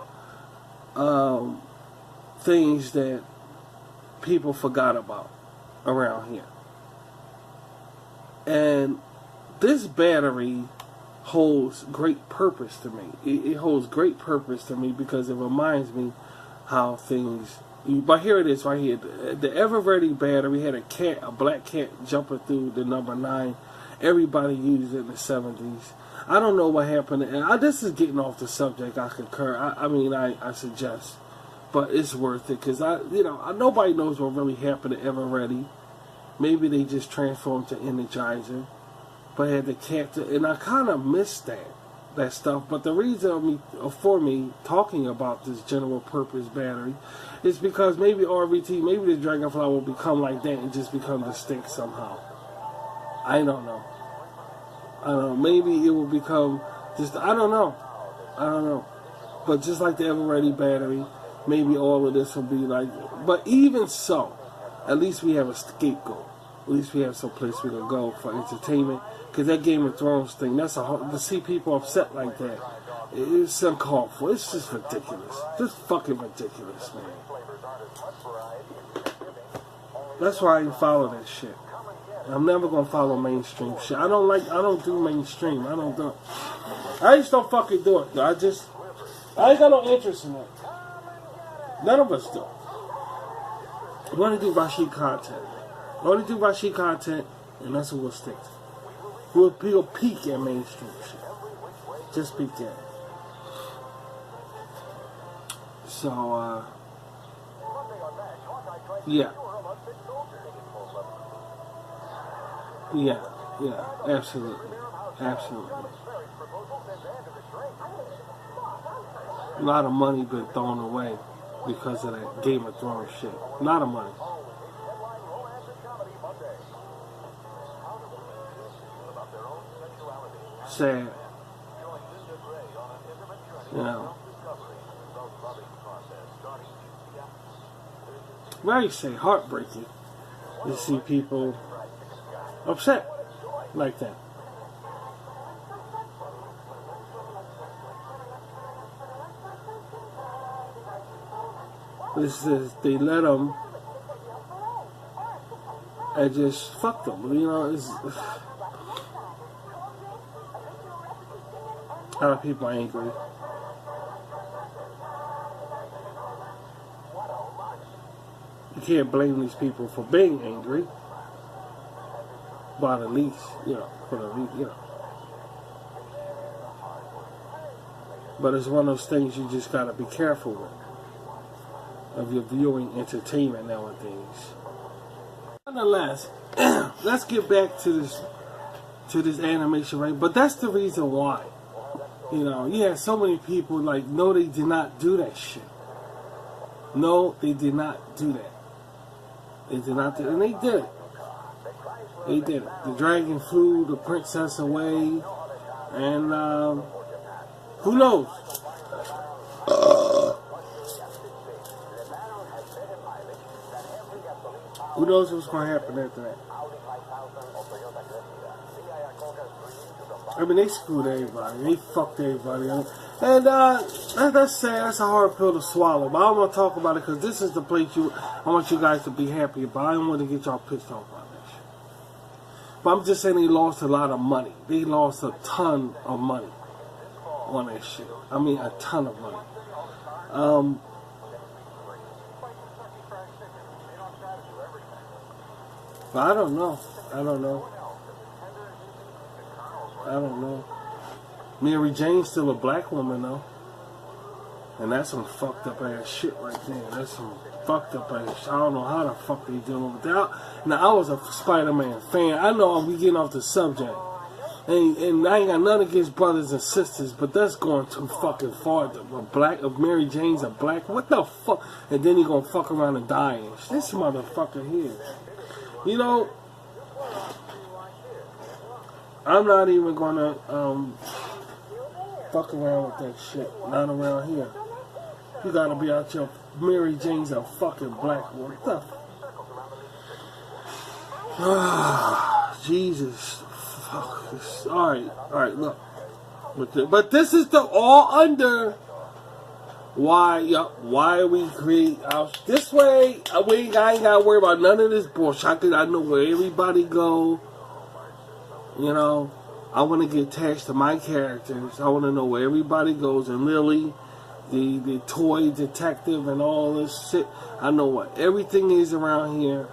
things that people forgot about around here. And this battery holds great purpose to me. It holds great purpose to me because it reminds me how things... But here it is right here. The Ever-Ready battery had a black cat jumping through the number 9. Everybody used it in the 70s. I don't know what happened. And this is getting off the subject. I concur. I suggest, but it's worth it because nobody knows what really happened to Ever-Ready. Maybe they just transformed to Energizer, but had the cat. And I kind of missed that stuff. But the reason for me talking about this general purpose battery is because maybe RVT, maybe the Dragonfly will become like that and just become distinct somehow. I don't know. Maybe it will become just, I don't know. But just like the Ever-Ready battery, maybe all of this will be like, but even so, at least we have a scapegoat. At least we have some place we can go for entertainment. Because that Game of Thrones thing, that's to see people upset like that, it's uncalled for. It's just ridiculous. Just fucking ridiculous, man. That's why I didn't follow that shit. I'm never gonna follow mainstream shit. I don't do mainstream. I just don't fucking do it. I ain't got no interest in it. None of us do. We want to do Rashid content. We want to do Rashid content, and that's what we'll stick to. We'll peek at mainstream shit. Just peek at it. So, yeah. Yeah, absolutely. A lot of money been thrown away because of that Game of Thrones shit. A lot of money. Sad. You know. Very sad, heartbreaking to see people upset like that. This is, they let them and just fuck them. You know, it's, a lot of people are angry. You can't blame these people for being angry, but at least, But it's one of those things you just gotta be careful with. Of your viewing entertainment nowadays. Nonetheless, let's get back to this animation, right? But that's the reason why. You know, you had so many people like, no, they did not do that shit. No, they did not do that. They did not do it, and they did it. They did it. The dragon flew the princess away, and who knows? Who knows what's going to happen after that? I mean, they screwed everybody. They fucked everybody up. And that's sad. That's a hard pill to swallow. But I don't want to talk about it because this is the place I want you guys to be happy about. I don't want to get y'all pissed off about that shit. But I'm just saying they lost a lot of money. They lost a ton of money on that shit. I mean, a ton of money. But I don't know. Mary Jane's still a black woman though. And that's some fucked up ass shit right there. That's some fucked up ass shit. I don't know how the fuck they dealing with that. Now, I was a Spider-Man fan. I know we getting off the subject. And I ain't got nothing against brothers and sisters, but that's going too fucking far. If Mary Jane's a black, what the fuck? And then he gonna fuck around and die and shit. This motherfucker here. You know, I'm not even gonna fuck around with that shit. Not around here. You gotta be out your Mary Jane's a fucking black woman. What the Jesus. Fuck this. Alright, look. But this is the all under why we create our this way. I ain't gotta worry about none of this bullshit. I know where everybody go. You know, I want to get attached to my characters. I want to know where everybody goes. And Lily, the toy detective, and all this shit. I know what everything is around here,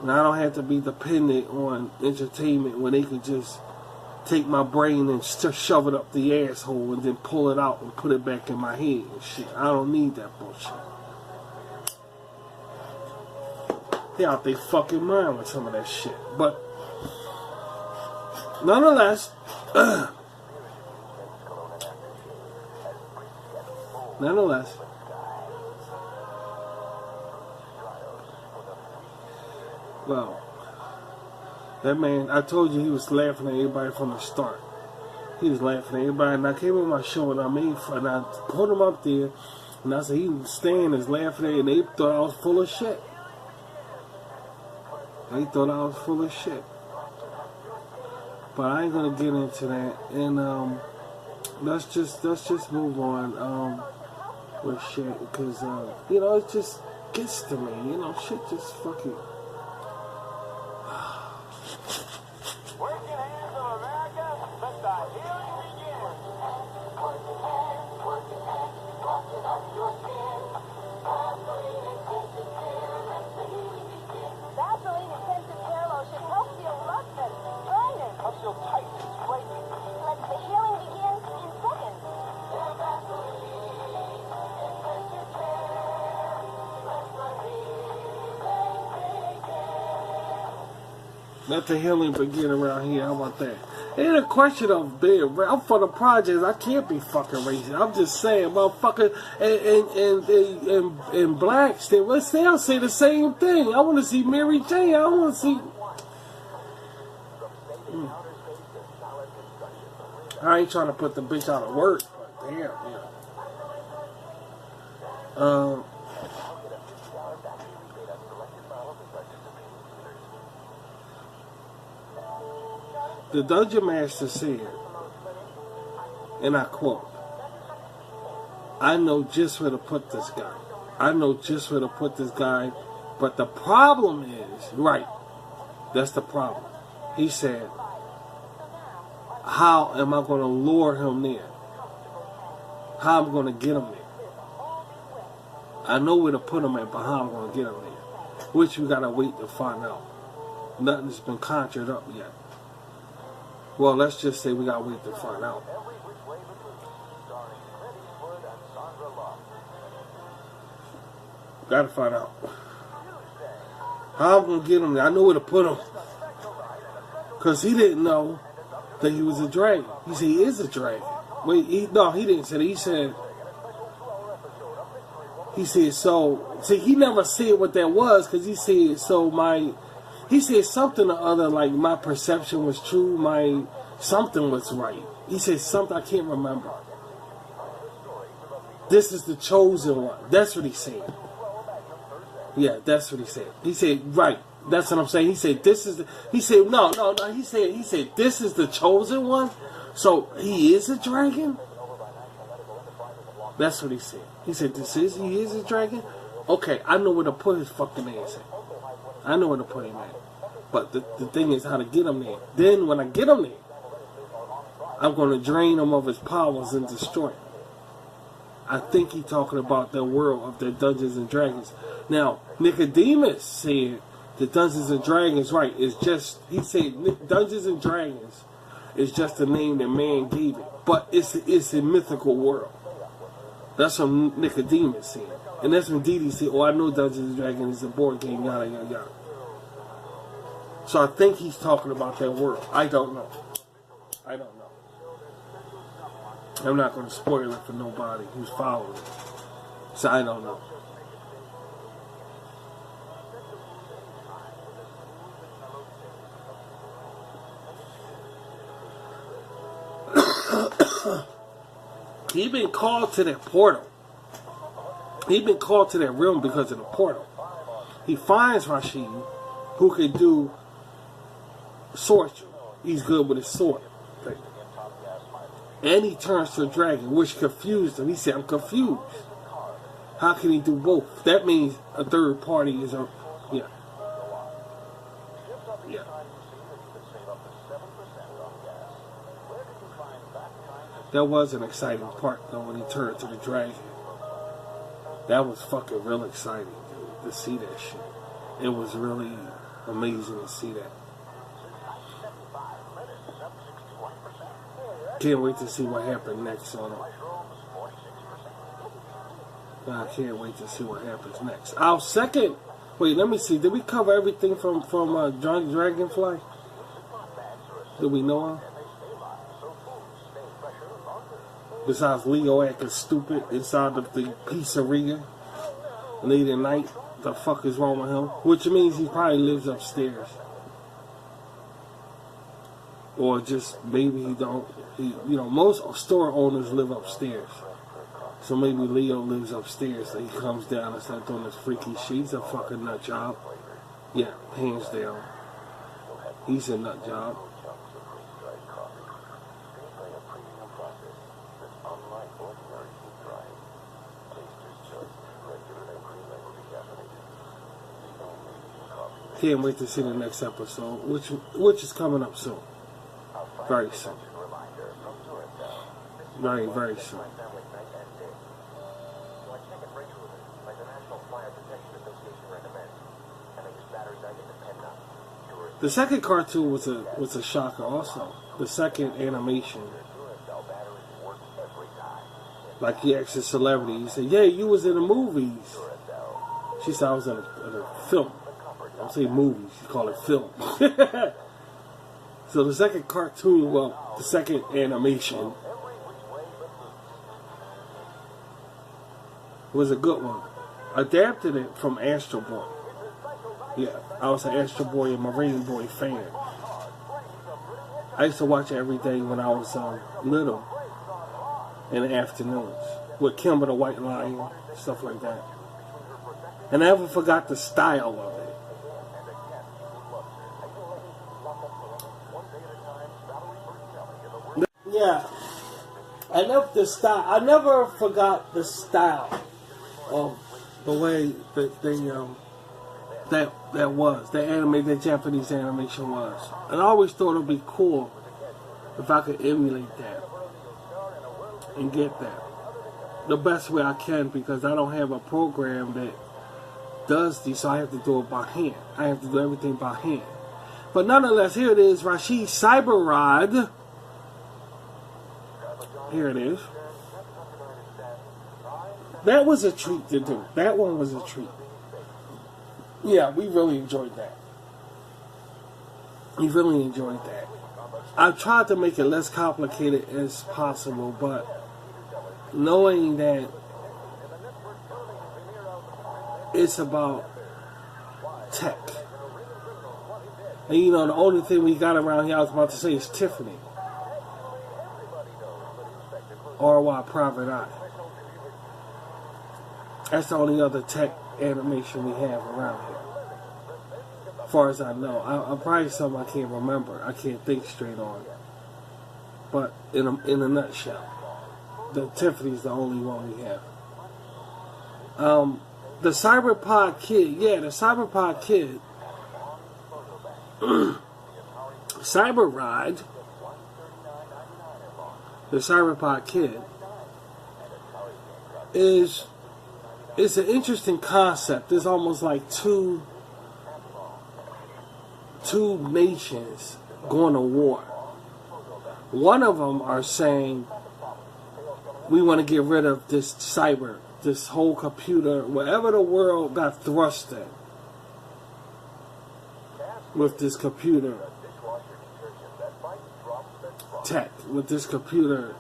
and I don't have to be dependent on entertainment when they could just take my brain and shove it up the asshole and then pull it out and put it back in my head and shit. I don't need that bullshit. They out they fucking mind with some of that shit. But nonetheless, well, that man, I told you he was laughing at everybody from the start. He was laughing at everybody, and I came on my show and I put him up there, and I said he was staying and laughing at it, and they thought I was full of shit. They thought I was full of shit. But I ain't gonna get into that. And let's just move on with shit, because you know, it just gets to me. You know, shit just fucking. Working hands of America, let the healing begin. Vaseline intensive hair lotion helps feel luscious, brightening. I feel tight and flaky. Let the healing begin in seconds. Let the healing begin around here. How about that? Ain't a question of being. I'm for the projects. I can't be fucking racist. I'm just saying, motherfucker. And blacks, they'll say the same thing. I want to see Mary Jane. I want to see. I ain't trying to put the bitch out of work, but damn, yeah. The Dungeon Master said, and I quote, "I know just where to put this guy. I know just where to put this guy, but the problem is," right, that's the problem. He said, "How am I going to lure him there? How am I going to get him there? I know where to put him at, but how am I going to get him there?" Which we got to wait to find out. Nothing's been conjured up yet. Well, let's just say we gotta wait to find out. Gotta find out. How I'm gonna get him there? I know where to put him. Cause he didn't know that he was a dragon. He said he is a dragon. Wait, he didn't say that. He said so. See, he never said what that was, cause he said so. He said something or other, like my perception was true, something was right. He said something, I can't remember. This is the chosen one. That's what he said. Yeah, that's what he said. He said, right, that's what I'm saying. He said, he said, he said, this is the chosen one? So he is a dragon? That's what he said. He said, he is a dragon? Okay, I know where to put his fucking ass at. I know where to put him at. But the thing is how to get him there. Then when I get him there, I'm going to drain him of his powers and destroy him. I think he's talking about the world of the Dungeons and Dragons. Now, Nicodemus said the Dungeons and Dragons, right, is just, he said Dungeons and Dragons is just the name that man gave it. But it's a mythical world. That's what Nicodemus said. And that's when Didi said, oh, I know Dungeons and Dragons is a board game, yada, yada, yada. So I think he's talking about that world. I don't know. I'm not going to spoil it for nobody who's following it. So I don't know. He been called to that portal. He been called to that realm because of the portal. He finds Rashid, who can do sorcery. He's good with his sword. And he turns to a dragon, which confused him. He said, I'm confused. How can he do both? That means a third party is a... Yeah. Yeah. That was an exciting part, though, when he turned to the dragon. That was fucking real exciting, dude, to see that shit. It was really amazing to see that. Can't wait to see what happened next on it. I can't wait to see what happens next. Our second... Wait, let me see. Did we cover everything from Dragonfly? Did we know him? Besides Leo acting stupid inside of the pizzeria late at night. The fuck is wrong with him? Which means he probably lives upstairs. Or just maybe he don't. You know, most store owners live upstairs. So maybe Leo lives upstairs. So he comes down and starts doing this freaky shit. He's a fucking nut job. Yeah, hands down. He's a nut job. Can't wait to see the next episode, which is coming up soon. Very soon. Very, very soon. The second cartoon was a shocker also. The second animation. Like he asked a celebrity, he said, "Yeah, you was in the movies." She said, "I was in a film." I don't say movies, you call it film. So the second cartoon, well, the second animation was a good one. Adapted it from Astro Boy. Yeah, I was an Astro Boy and Marine Boy fan. I used to watch it every day when I was little, in the afternoons, with Kimber the White Lion, stuff like that. And I never forgot the style of it. Yeah, I never forgot the style of the way that the anime, the Japanese animation was. And I always thought it'd be cool if I could emulate that and get that the best way I can, because I don't have a program that does these, so I have to do it by hand. I have to do everything by hand. But nonetheless, here it is, Rashid Cyberide. Here it is. That was a treat to do. That one was a treat. Yeah, we really enjoyed that. We really enjoyed that. I tried to make it less complicated as possible, but knowing that it's about tech. And you know, the only thing we got around here, I was about to say, is Tiffany. RY Private Eye. That's the only other tech animation we have around here, as far as I know. I'm probably something I can't remember. I can't think straight on. But in a nutshell, the Tiffany's the only one we have. The Cyberpod Kid, yeah, the Cyberpod Kid, Cyberide. The Cyberpod Kid is an interesting concept. It's almost like two nations going to war. One of them are saying, we want to get rid of this whole computer, wherever the world got thrust in with this computer tech, with this computer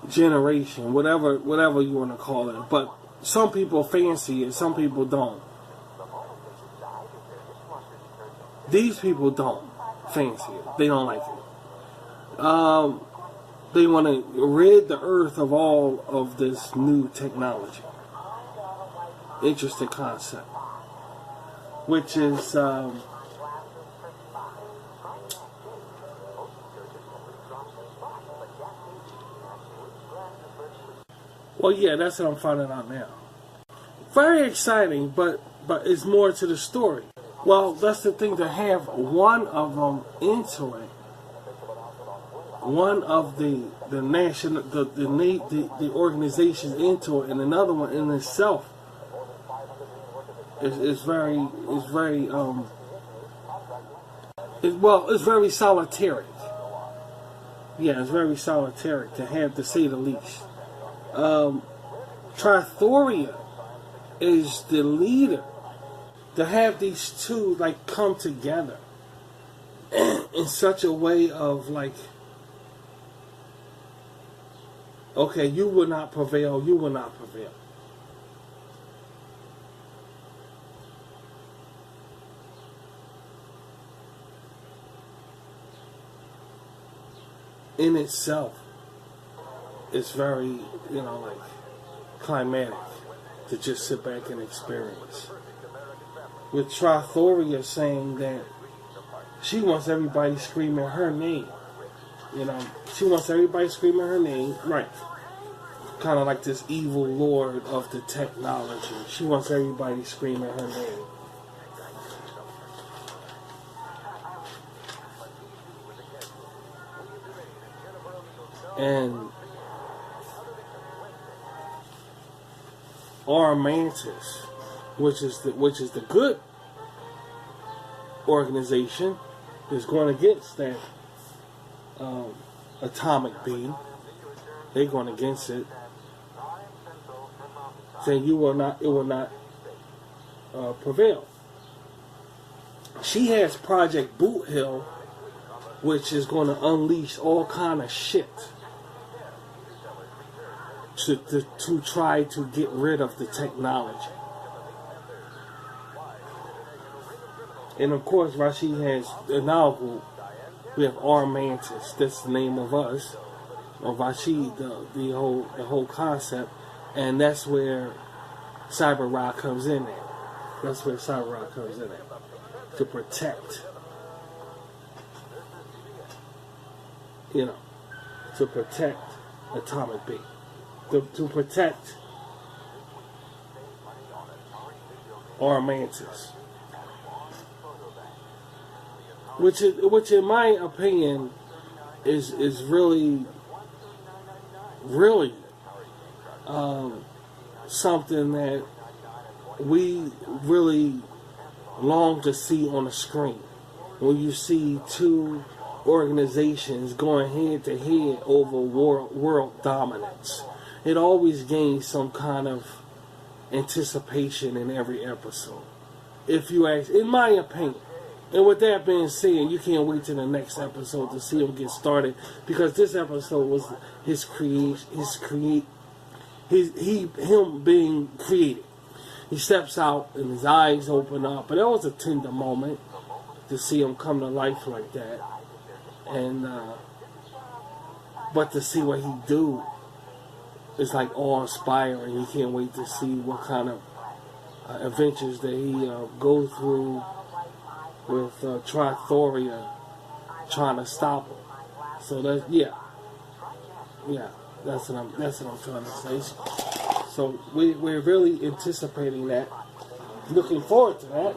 generation, whatever you want to call it. But some people fancy it, some people don't. These people don't fancy it. They don't like it. They want to rid the earth of all of this new technology. Interesting concept. Which is well, yeah, that's what I'm finding out now. Very exciting, but it's more to the story. Well, that's the thing, to have one of them into it. One of the national the organizations into it, and another one in itself is very it's very solitary. Yeah, it's very solitary, to have, to say the least. Trithoria is the leader. To have these two like come together in such a way of like, okay, you will not prevail, you will not prevail. In itself, it's very, like, climatic. to just sit back and experience. With Trithoria saying that she wants everybody screaming her name. You know, she wants everybody screaming her name. Right. Kind of like this evil lord of the technology. She wants everybody screaming her name. And our Mantis, which is the good organization, is going against that atomic beam. They're going against it, saying it will not prevail. She has Project Boot Hill, which is going to unleash all kind of shit to try to get rid of the technology. And of course, Rashid has the novel. We have our Mantis. That's the name of us, of Rashid. The whole concept, and that's where Cyberide comes in at. That's where Cyberide comes in at, to protect. You know, to protect Atomic B. To protect our Mantis. Which in my opinion is really something that we really long to see on the screen. When you see two organizations going head to head over world dominance, it always gains some kind of anticipation in every episode. If you ask, in my opinion. And with that being said, you can't wait till the next episode to see him get started, because this episode was him being created. He steps out and his eyes open up, but that was a tender moment to see him come to life like that. And but to see what he do is like awe-inspiring. You can't wait to see what kind of adventures that he go through with Trithoria trying to stop him. So that's that's what I'm trying to say. So we're really anticipating that, looking forward to that,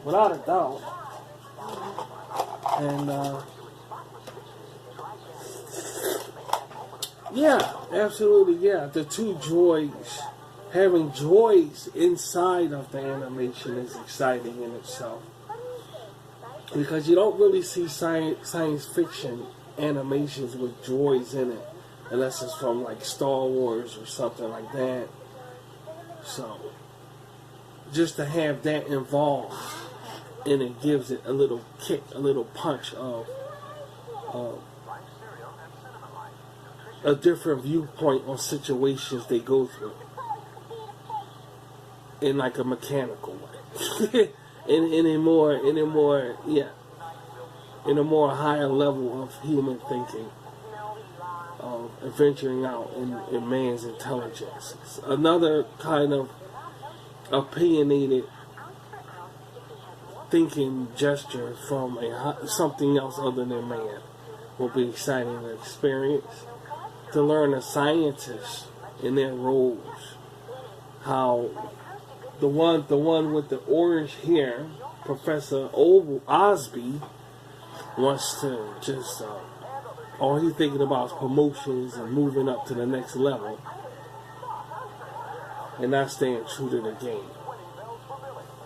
without a doubt. And yeah, absolutely, yeah. The two droids, having droids inside of the animation is exciting in itself, because you don't really see science fiction animations with droids in it unless it's from like Star Wars or something like that. So just to have that involved, and it gives it a little kick, a little punch of a different viewpoint on situations they go through in like a mechanical way, in a more higher level of human thinking, venturing out in man's intelligence. It's another kind of opinionated thinking gesture from something else other than man. Will be exciting to experience, to learn the scientists in their roles, how the one with the orange hair, Professor Osby, wants to just all he's thinking about is promotions and moving up to the next level, and not staying true to the game,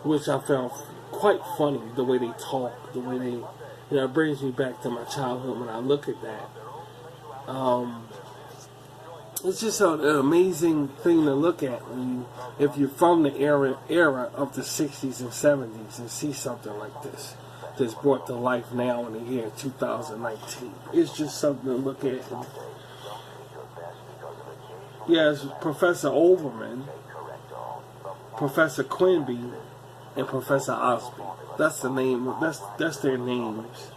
which I found quite funny, the way they talk, the way they, it brings me back to my childhood when I look at that. It's just an amazing thing to look at if you're from the era of the 60s and 70s and see something like this that's brought to life now in the year 2019. It's just something to look at. Yes, Professor Overman, Professor Quimby, and Professor Osby. That's the name. That's their names.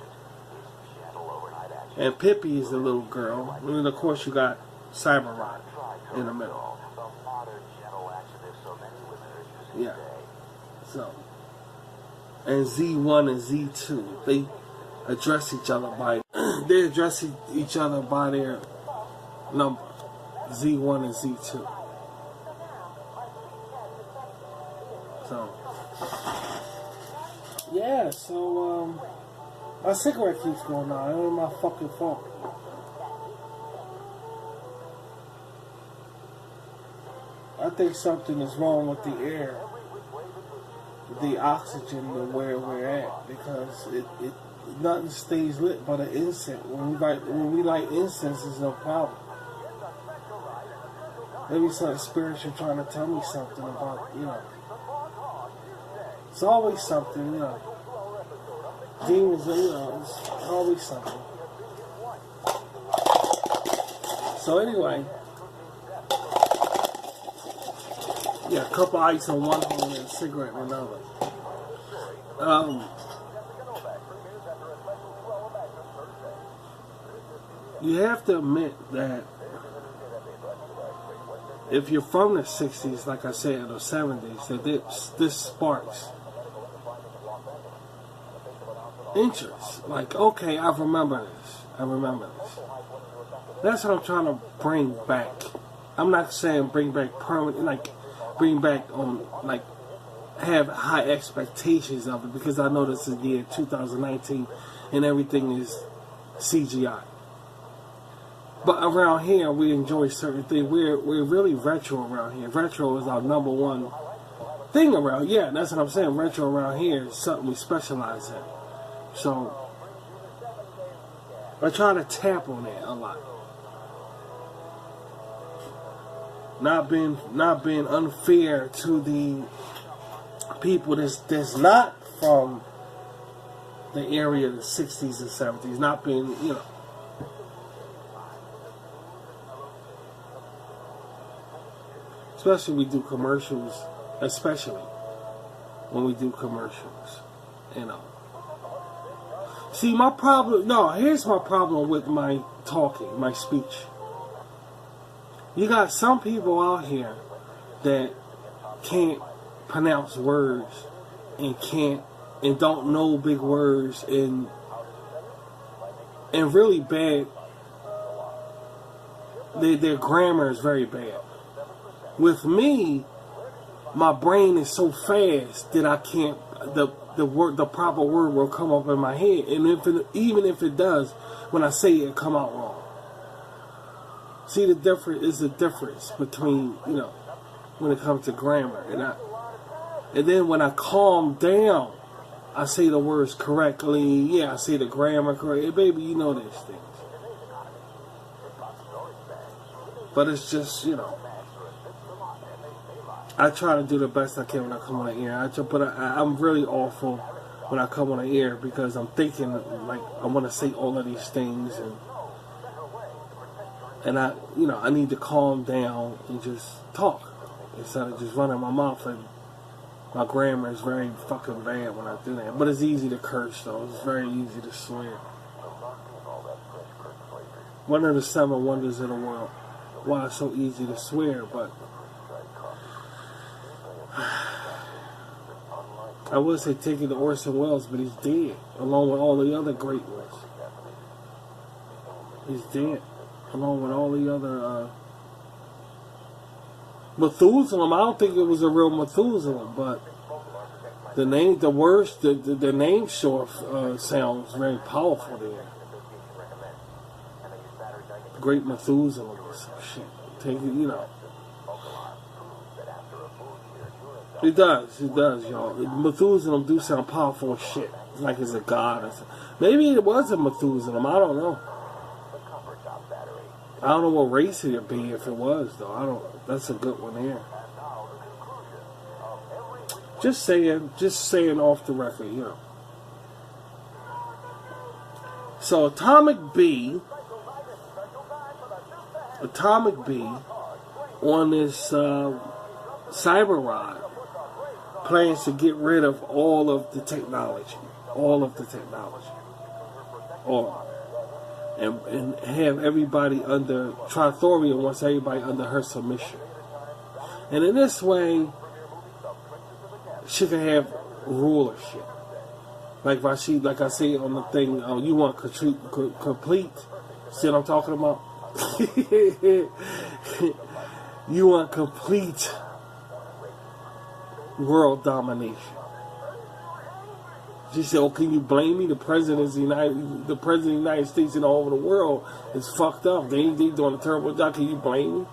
And Pippi is the little girl, and then of course you got Cyberide in the middle. Yeah. So, and Z1 and Z2, they address each other by they address each other by their number, Z1 and Z2. So, yeah. So, my cigarette keeps going out. It ain't my fucking fault. I think something is wrong with the air, the oxygen, and where we're at, because it nothing stays lit but an incense. When we light incense, there's no problem. Maybe something spiritual trying to tell me something about, you know. It's always something, you know. Demons, you know, it's always something. So anyway, yeah, a cup of ice on one hand and a cigarette on another. You have to admit that if you're from the 60s, like I said, or the 70s, that this sparks interest. Like, okay, I remember this. That's what I'm trying to bring back. I'm not saying bring back permanent, like, bring back on, like, have high expectations of it, because I know this is the year 2019 and everything is CGI. But around here, we enjoy certain things. We're really retro around here. Retro is our number one thing around. Yeah, that's what I'm saying. Retro around here is something we specialize in. So I try to tap on it a lot. Not being unfair to the people that's not from the area of the 60s and 70s. Not being, you know. Especially when we do commercials, especially when we do commercials, you know. See, here's my problem with my talking, my speech. You got some people out here that can't pronounce words and don't know big words and really bad. Their grammar is very bad. With me, my brain is so fast that I can't. The proper word will come up in my head, and even if it does, when I say it come out wrong. See, the difference between, you know, when it comes to grammar, and then when I calm down, I say the words correctly. Yeah, I say the grammar correctly. Hey, baby, you know these things. But it's just, you know, I try to do the best I can when I come on the air. But I'm really awful when I come on the air because I'm thinking, like, I want to say all of these things, and I need to calm down and just talk instead of just running my mouth. And my grammar is very fucking bad when I do that. But it's easy to curse, though. It's very easy to swear. One of the 7 wonders of the world. Why it's so easy to swear, but I would say take it to Orson Welles, but he's dead, along with all the other great ones. He's dead, along with all the other Methuselah. I don't think it was a real Methuselah, but the name, the name sure sounds very powerful there. Great Methuselah or some shit. Take it, you know. It does, y'all. Methuselah do sound powerful as shit. It's like it's a god or something. Maybe it was a Methuselah, I don't know. I don't know what race it'd be if it was, though. That's a good one there. Just saying off the record, you know. So Atomic B on this Cyberide plans to get rid of all of the technology, and have everybody under Trithorian wants everybody under her submission, and in this way she can have rulership. Like Rashid, like I say on the thing, you want complete. See what I'm talking about? You want complete world domination. She said, "Oh, can you blame me? The president of the United States and all over the world is fucked up. They doing a terrible job. Can you blame me?"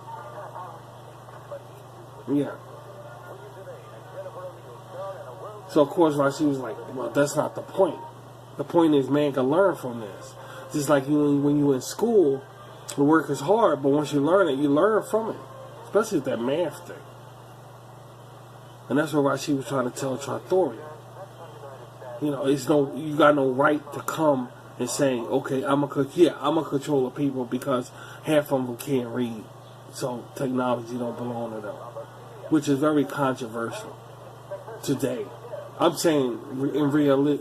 Yeah. So of course, Rashid was like, "Well, that's not the point. The point is, man can learn from this. Just like when you in school, the work is hard, but once you learn it, you learn from it, especially that math thing." And that's what Rashid was trying to tell Trattori. You know, you got no right to come and say, okay, I'm gonna control the people because half of them can't read, so technology don't belong to them, which is very controversial today. I'm saying in reality,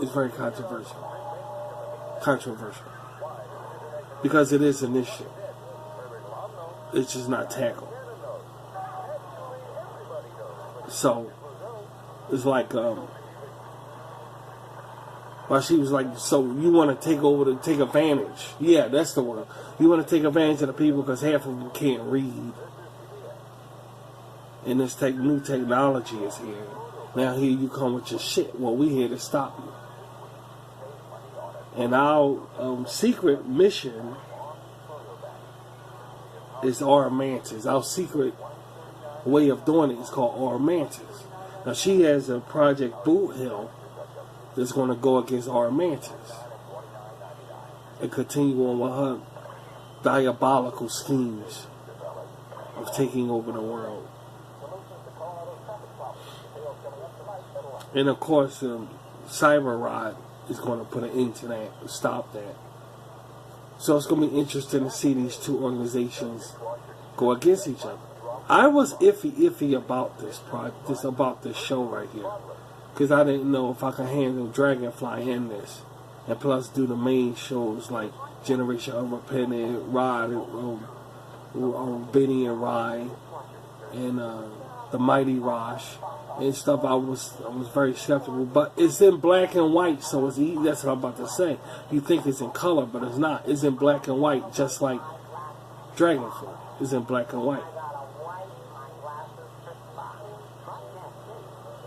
it's very controversial because it is an issue. It's just not tackled. So it's like, well, she was like, so you want to take advantage? Yeah, that's the word. You want to take advantage of the people because half of them can't read, and this new technology is here. Now here you come with your shit. Well, we here to stop you. And our secret mission is our mantis. Our secret way of doing it is called our mantis. Now she has a Project Boot Hill that's going to go against our mantis and continue on with her diabolical schemes of taking over the world. And of course, Cyberide is going to put an end to that, stop that. So it's going to be interesting to see these two organizations go against each other. I was iffy about this show right here, because I didn't know if I could handle Dragonfly in this, and plus do the main shows like Generation Unrepentant, Ride, Benny and Rye, and the Mighty Rosh and stuff. I was very skeptical, but it's in black and white, so it's easy. That's what I'm about to say. You think it's in color, but it's not. It's in black and white, just like Dragonfly is in black and white.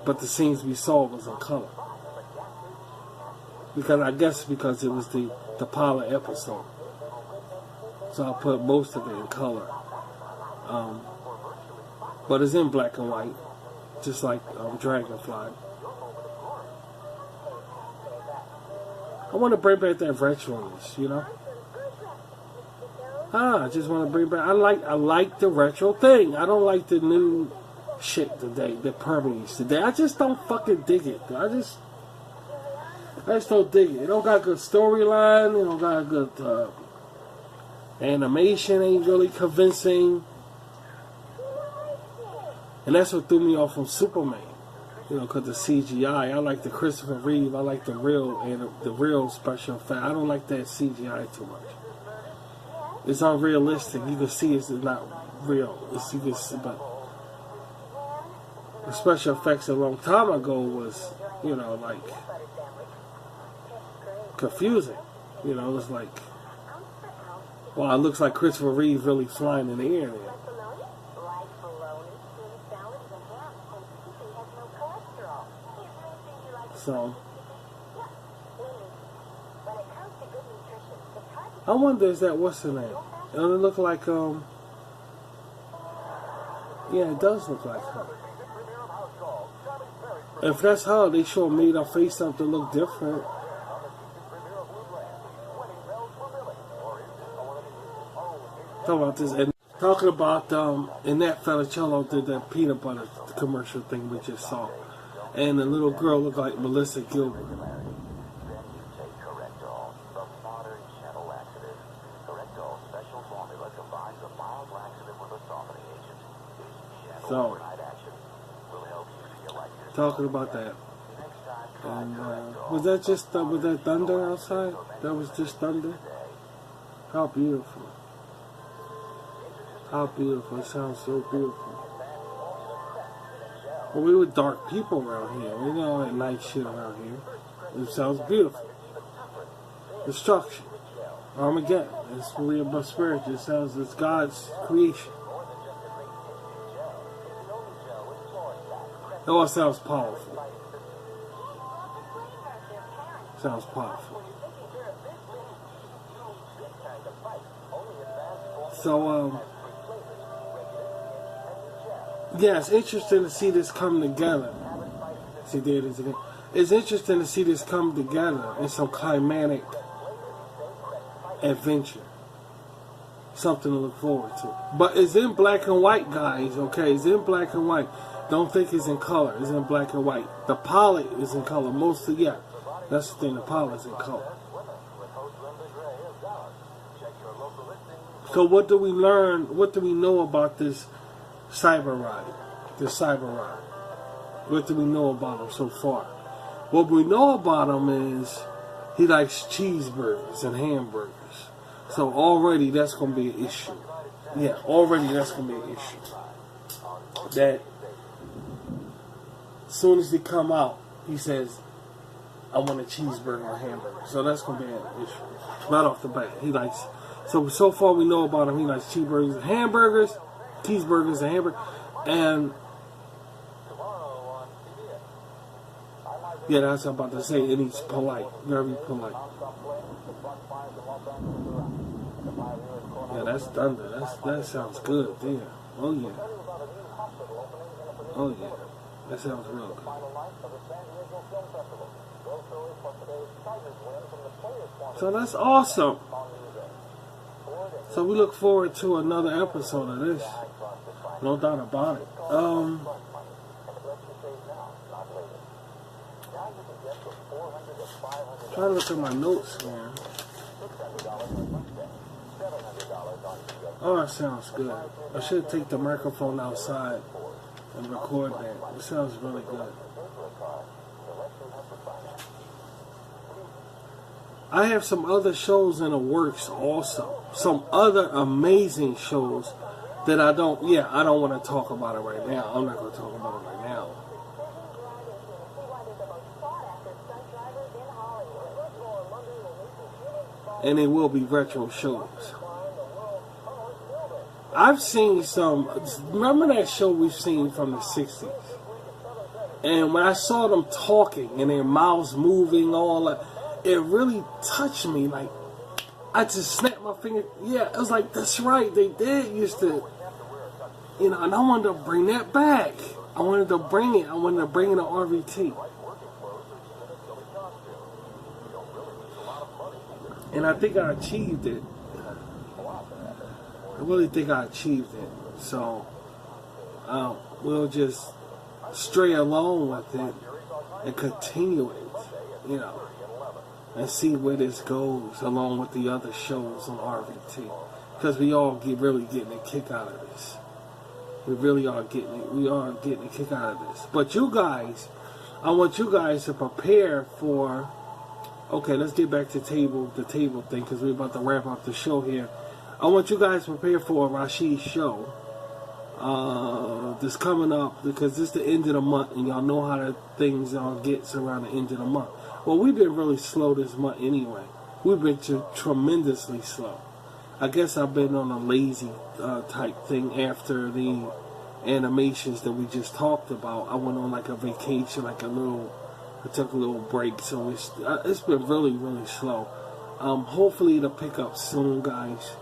But the scenes we saw was in color. Because it was the pilot episode. So I put most of it in color. But it's in black and white, just like Dragonfly. I want to bring back that retroness, you know? I just want to bring back. I like the retro thing. I don't like the new shit today, the permeates today. I just don't fucking dig it. I just don't dig it. It don't got a good storyline. It don't got a good animation. Ain't really convincing. And that's what threw me off from Superman. You know, because the CGI. I like the Christopher Reeve. I like the real special effect. I don't like that CGI too much. It's unrealistic. You can see it's not real. You can see, but the special effects a long time ago was, you know, like confusing. You know, it was like, well, it looks like Christopher Reeve really flying in the air there. So I wonder, is that what's her name? Doesn't it look like yeah, it does look like her. If that's her, they sure made her face up to look different. Talking about and that Felicello did that peanut butter commercial thing we just saw, and the little girl looked like Melissa Gilbert. So, talking about that, and was that thunder outside? That was just thunder. How beautiful! How beautiful! It sounds so beautiful. Well, we were dark people around here. We know all that night shit around here. It sounds beautiful. Destruction. Armageddon. It's really about spirit. It sounds it's God's creation. It all sounds powerful. Sounds powerful. So, yeah, it's interesting to see this come together. See, there it is again. It's interesting to see this come together in some climatic adventure. Something to look forward to. But it's in black and white, guys, okay? It's in black and white. Don't think it's in color. It's in black and white. The pilot is in color. Mostly, yeah. That's the thing. The pilot is in color. So what do we learn? What do we know about this Cyberide? This Cyberide. What do we know about him so far? What we know about him is he likes cheeseburgers and hamburgers. So already that's going to be an issue. Yeah, already that's going to be an issue. That as soon as they come out, he says, I want a cheeseburger or hamburger. So that's going to be an issue. Right off the bat. He likes... So far we know about him. He likes cheeseburgers and hamburgers. Cheeseburgers and hamburgers. And... yeah, that's what I'm about to say. And he's polite. Very polite. Yeah, that's thunder. That sounds good there. Oh, yeah. Oh, yeah. That sounds real good. So that's awesome. So we look forward to another episode of this. No doubt about it. Trying to look at my notes, man. Oh, that sounds good. I should take the microphone outside and record that. It sounds really good. I have some other shows in the works also. Some other amazing shows that I don't want to talk about it right now. I'm not going to talk about it right now. And it will be retro shows. I've seen some, remember that show we've seen from the 60s? And when I saw them talking and their mouths moving, all that, it really touched me. Like, I just snapped my finger. Yeah, it was like, that's right, they did used to, you know, and I wanted to bring that back. I wanted to bring it to RVT. And I think I achieved it. I really think I achieved it. So, we'll just stray along with it and continue it, you know, and see where this goes along with the other shows on RVT. Because we all really getting a kick out of this. We really are getting it. We are getting a kick out of this. But you guys, I want you guys to prepare for... okay, let's get back to the table thing, because we're about to wrap up the show here. I want you guys to prepare for Rashid's show. This coming up, because this is the end of the month, and y'all know how the things gets around the end of the month. Well, we've been really slow this month anyway. We've been tremendously slow. I guess I've been on a lazy type thing after the animations that we just talked about. I went on like a vacation, I took a little break, so it's been really, really slow. Hopefully it'll pick up soon, guys.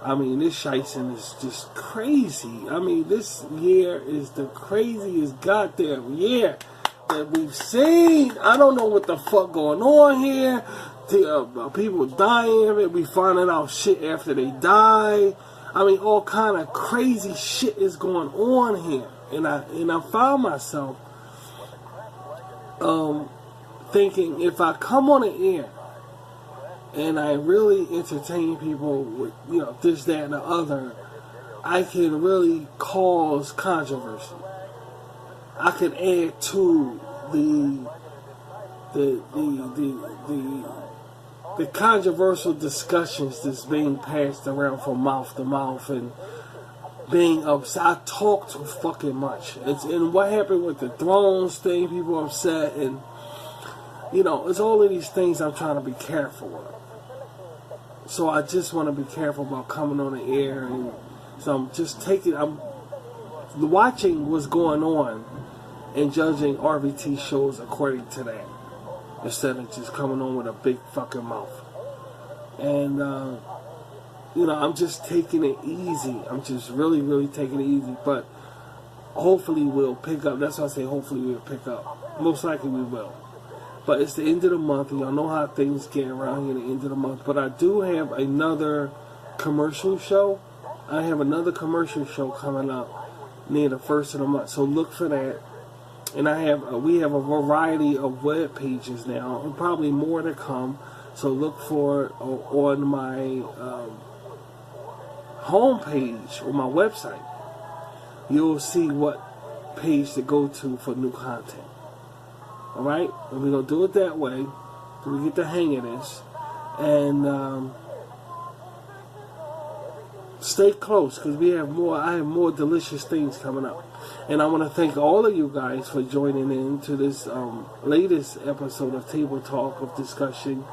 I mean, this Shiestin is just crazy. I mean, this year is the craziest goddamn year that we've seen. I don't know what the fuck going on here. People dying. We finding out shit after they die. I mean, all kind of crazy shit is going on here. And I found myself thinking, if I come on the air and I really entertain people with, you know, this, that, and the other, I can really cause controversy. I can add to the controversial discussions that's being passed around from mouth to mouth, and being upset. I talk too fucking much. And what happened with the Thrones thing, people are upset, and you know, it's all of these things I'm trying to be careful of. So I just want to be careful about coming on the air, and so I'm just I'm watching what's going on and judging RVT shows according to that, instead of just coming on with a big fucking mouth. And you know, I'm just taking it easy. I'm just really, really taking it easy. But hopefully we'll pick up. That's why I say hopefully we'll pick up. Most likely we will. But it's the end of the month. Y'all know how things get around here at the end of the month. But I do have another commercial show. I have another commercial show coming up near the first of the month. So look for that. And we have a variety of web pages now. And probably more to come. So look for it on my homepage or my website. You'll see what page to go to for new content. Alright? And we're going to do it that way so we get the hang of this. And stay close, because I have more delicious things coming up. And I want to thank all of you guys for joining in to this latest episode of Table Talk of discussing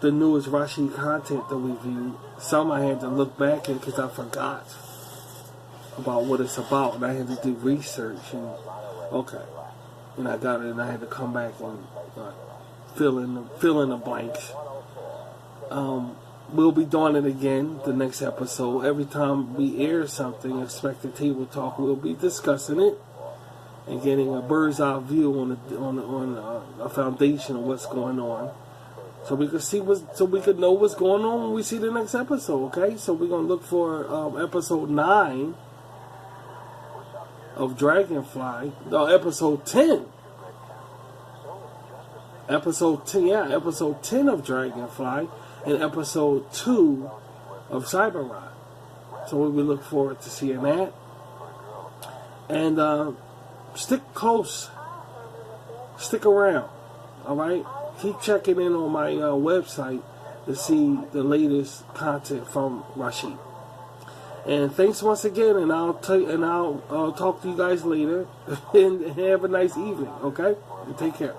the newest Rashid content that we viewed. Some I had to look back at because I forgot about what it's about, and I had to do research, and I got it, and I had to come back and fill in the blanks. We'll be doing it again the next episode. Every time we air something, expect the Table Talk, we'll be discussing it and getting a bird's eye view on a foundation of what's going on, so we could know what's going on when we see the next episode. Okay, so we're gonna look for episode 9 of Dragonfly. No, episode 10. Episode 10 of Dragonfly, and episode 2 of Cyberide. So we look forward to seeing that. And stick close. Stick around. Alright? Keep checking in on my website to see the latest content from Rashid. And thanks once again, and I'll talk to you guys later. And have a nice evening, okay? And take care.